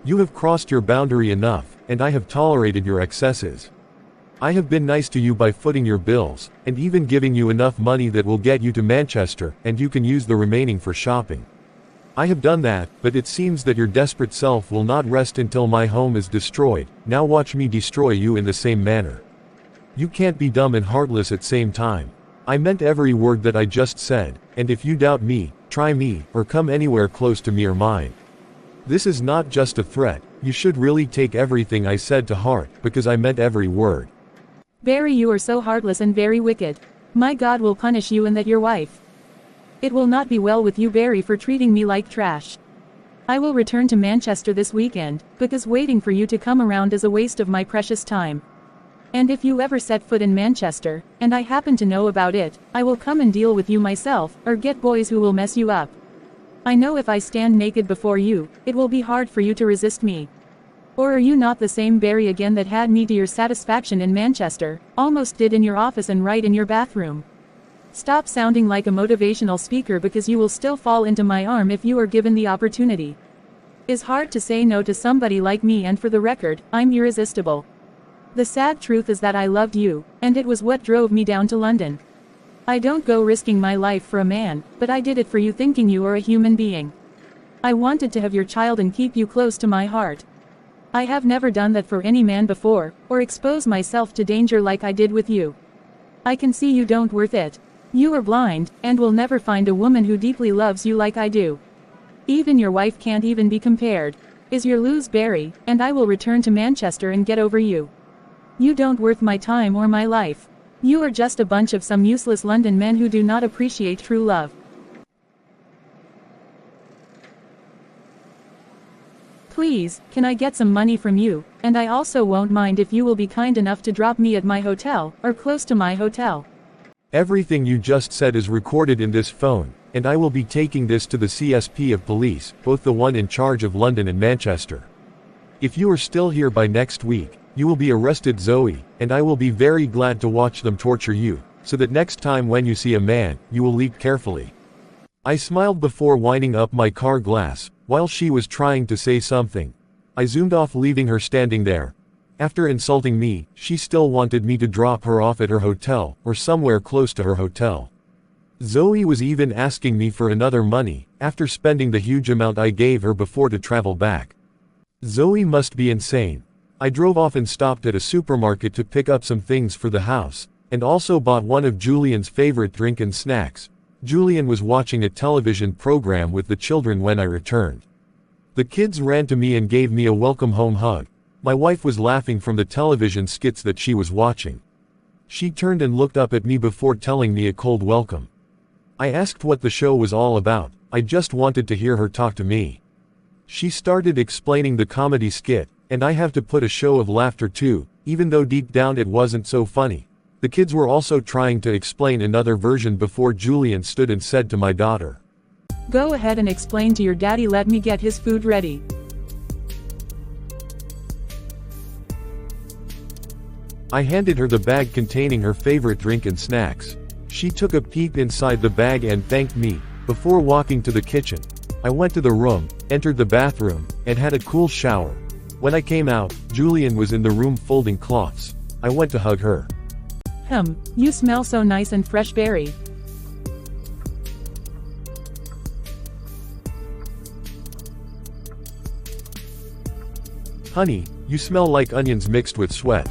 You have crossed your boundary enough, and I have tolerated your excesses. I have been nice to you by footing your bills, and even giving you enough money that will get you to Manchester, and you can use the remaining for shopping. I have done that, but it seems that your desperate self will not rest until my home is destroyed. Now watch me destroy you in the same manner. You can't be dumb and heartless at same time. I meant every word that I just said, and if you doubt me, try me, or come anywhere close to me or mine. This is not just a threat. You should really take everything I said to heart, because I meant every word. Barry, you are so heartless and very wicked. My God will punish you and that your wife. It will not be well with you, Barry, for treating me like trash. I will return to Manchester this weekend, because waiting for you to come around is a waste of my precious time. And if you ever set foot in Manchester, and I happen to know about it, I will come and deal with you myself, or get boys who will mess you up. I know if I stand naked before you, it will be hard for you to resist me. Or are you not the same Barry again that had me to your satisfaction in Manchester, almost did in your office and right in your bathroom? Stop sounding like a motivational speaker, because you will still fall into my arm if you are given the opportunity. It's hard to say no to somebody like me, and for the record, I'm irresistible. The sad truth is that I loved you, and it was what drove me down to London. I don't go risking my life for a man, but I did it for you, thinking you are a human being. I wanted to have your child and keep you close to my heart. I have never done that for any man before, or expose myself to danger like I did with you. I can see you don't worth it. You are blind, and will never find a woman who deeply loves you like I do. Even your wife can't even be compared. Is your lose, Barry, and I will return to Manchester and get over you. You don't worth my time or my life. You are just a bunch of some useless London men who do not appreciate true love. Please, can I get some money from you, and I also won't mind if you will be kind enough to drop me at my hotel, or close to my hotel. Everything you just said is recorded in this phone, and I will be taking this to the CSP of police, both the one in charge of London and Manchester. If you are still here by next week, you will be arrested, Zoe, and I will be very glad to watch them torture you, so that next time when you see a man, you will leap carefully. I smiled before winding up my car glass, while she was trying to say something. I zoomed off, leaving her standing there. After insulting me, she still wanted me to drop her off at her hotel, or somewhere close to her hotel. Zoe was even asking me for another money, after spending the huge amount I gave her before to travel back. Zoe must be insane. I drove off and stopped at a supermarket to pick up some things for the house, and also bought one of Julian's favorite drink and snacks. Julian was watching a television program with the children when I returned. The kids ran to me and gave me a welcome home hug. My wife was laughing from the television skits that she was watching. She turned and looked up at me before telling me a cold welcome. I asked what the show was all about. I just wanted to hear her talk to me. She started explaining the comedy skit, and I have to put a show of laughter too, even though deep down it wasn't so funny. The kids were also trying to explain another version before Julian stood and said to my daughter, "Go ahead and explain to your daddy, let me get his food ready." I handed her the bag containing her favorite drink and snacks. She took a peep inside the bag and thanked me. Before walking to the kitchen, I went to the room, entered the bathroom, and had a cool shower. When I came out, Julian was in the room folding cloths. I went to hug her. You smell so nice and fresh, Barry. Honey, you smell like onions mixed with sweat.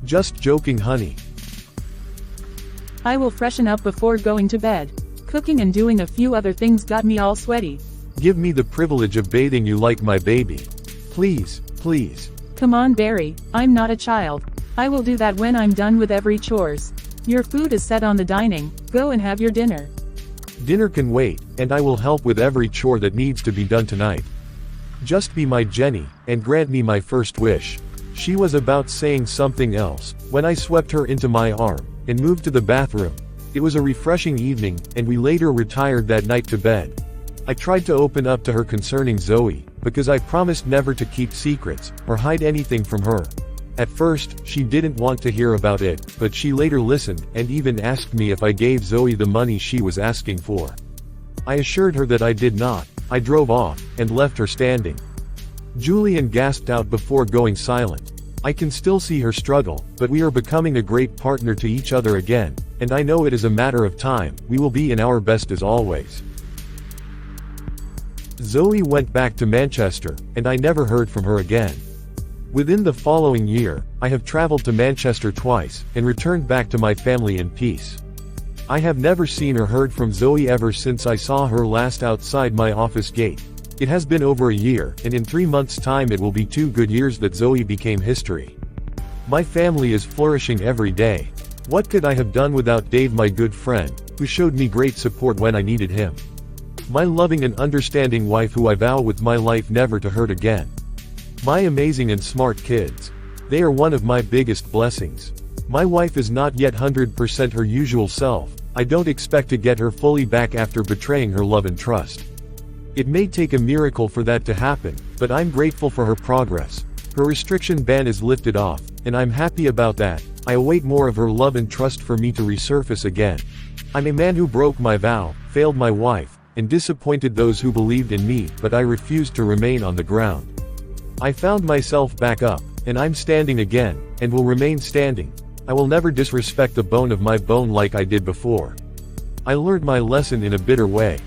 Just joking, honey. I will freshen up before going to bed. Cooking and doing a few other things got me all sweaty. Give me the privilege of bathing you like my baby. Please, please. Come on, Barry, I'm not a child. I will do that when I'm done with every chores. Your food is set on the dining, go and have your dinner. Dinner can wait, and I will help with every chore that needs to be done tonight. Just be my Jenny, and grant me my first wish. She was about saying something else, when I swept her into my arm, and moved to the bathroom. It was a refreshing evening, and we later retired that night to bed. I tried to open up to her concerning Zoe, because I promised never to keep secrets, or hide anything from her. At first, she didn't want to hear about it, but she later listened, and even asked me if I gave Zoe the money she was asking for. I assured her that I did not. I drove off, and left her standing. Julian gasped out before going silent. I can still see her struggle, but we are becoming a great partner to each other again, and I know it is a matter of time. We will be in our best as always. Zoe went back to Manchester, and I never heard from her again. Within the following year, I have traveled to Manchester twice, and returned back to my family in peace. I have never seen or heard from Zoe ever since I saw her last outside my office gate. It has been over a year, and in 3 months' time it will be 2 good years that Zoe became history. My family is flourishing every day. What could I have done without Dave, my good friend, who showed me great support when I needed him? My loving and understanding wife who I vow with my life never to hurt again. My amazing and smart kids. They are one of my biggest blessings. My wife is not yet 100% her usual self. I don't expect to get her fully back after betraying her love and trust. It may take a miracle for that to happen, but I'm grateful for her progress. Her restriction ban is lifted off, and I'm happy about that. I await more of her love and trust for me to resurface again. I'm a man who broke my vow, failed my wife, and disappointed those who believed in me, but I refused to remain on the ground. I found myself back up, and I'm standing again, and will remain standing. I will never disrespect the bone of my bone like I did before. I learned my lesson in a bitter way.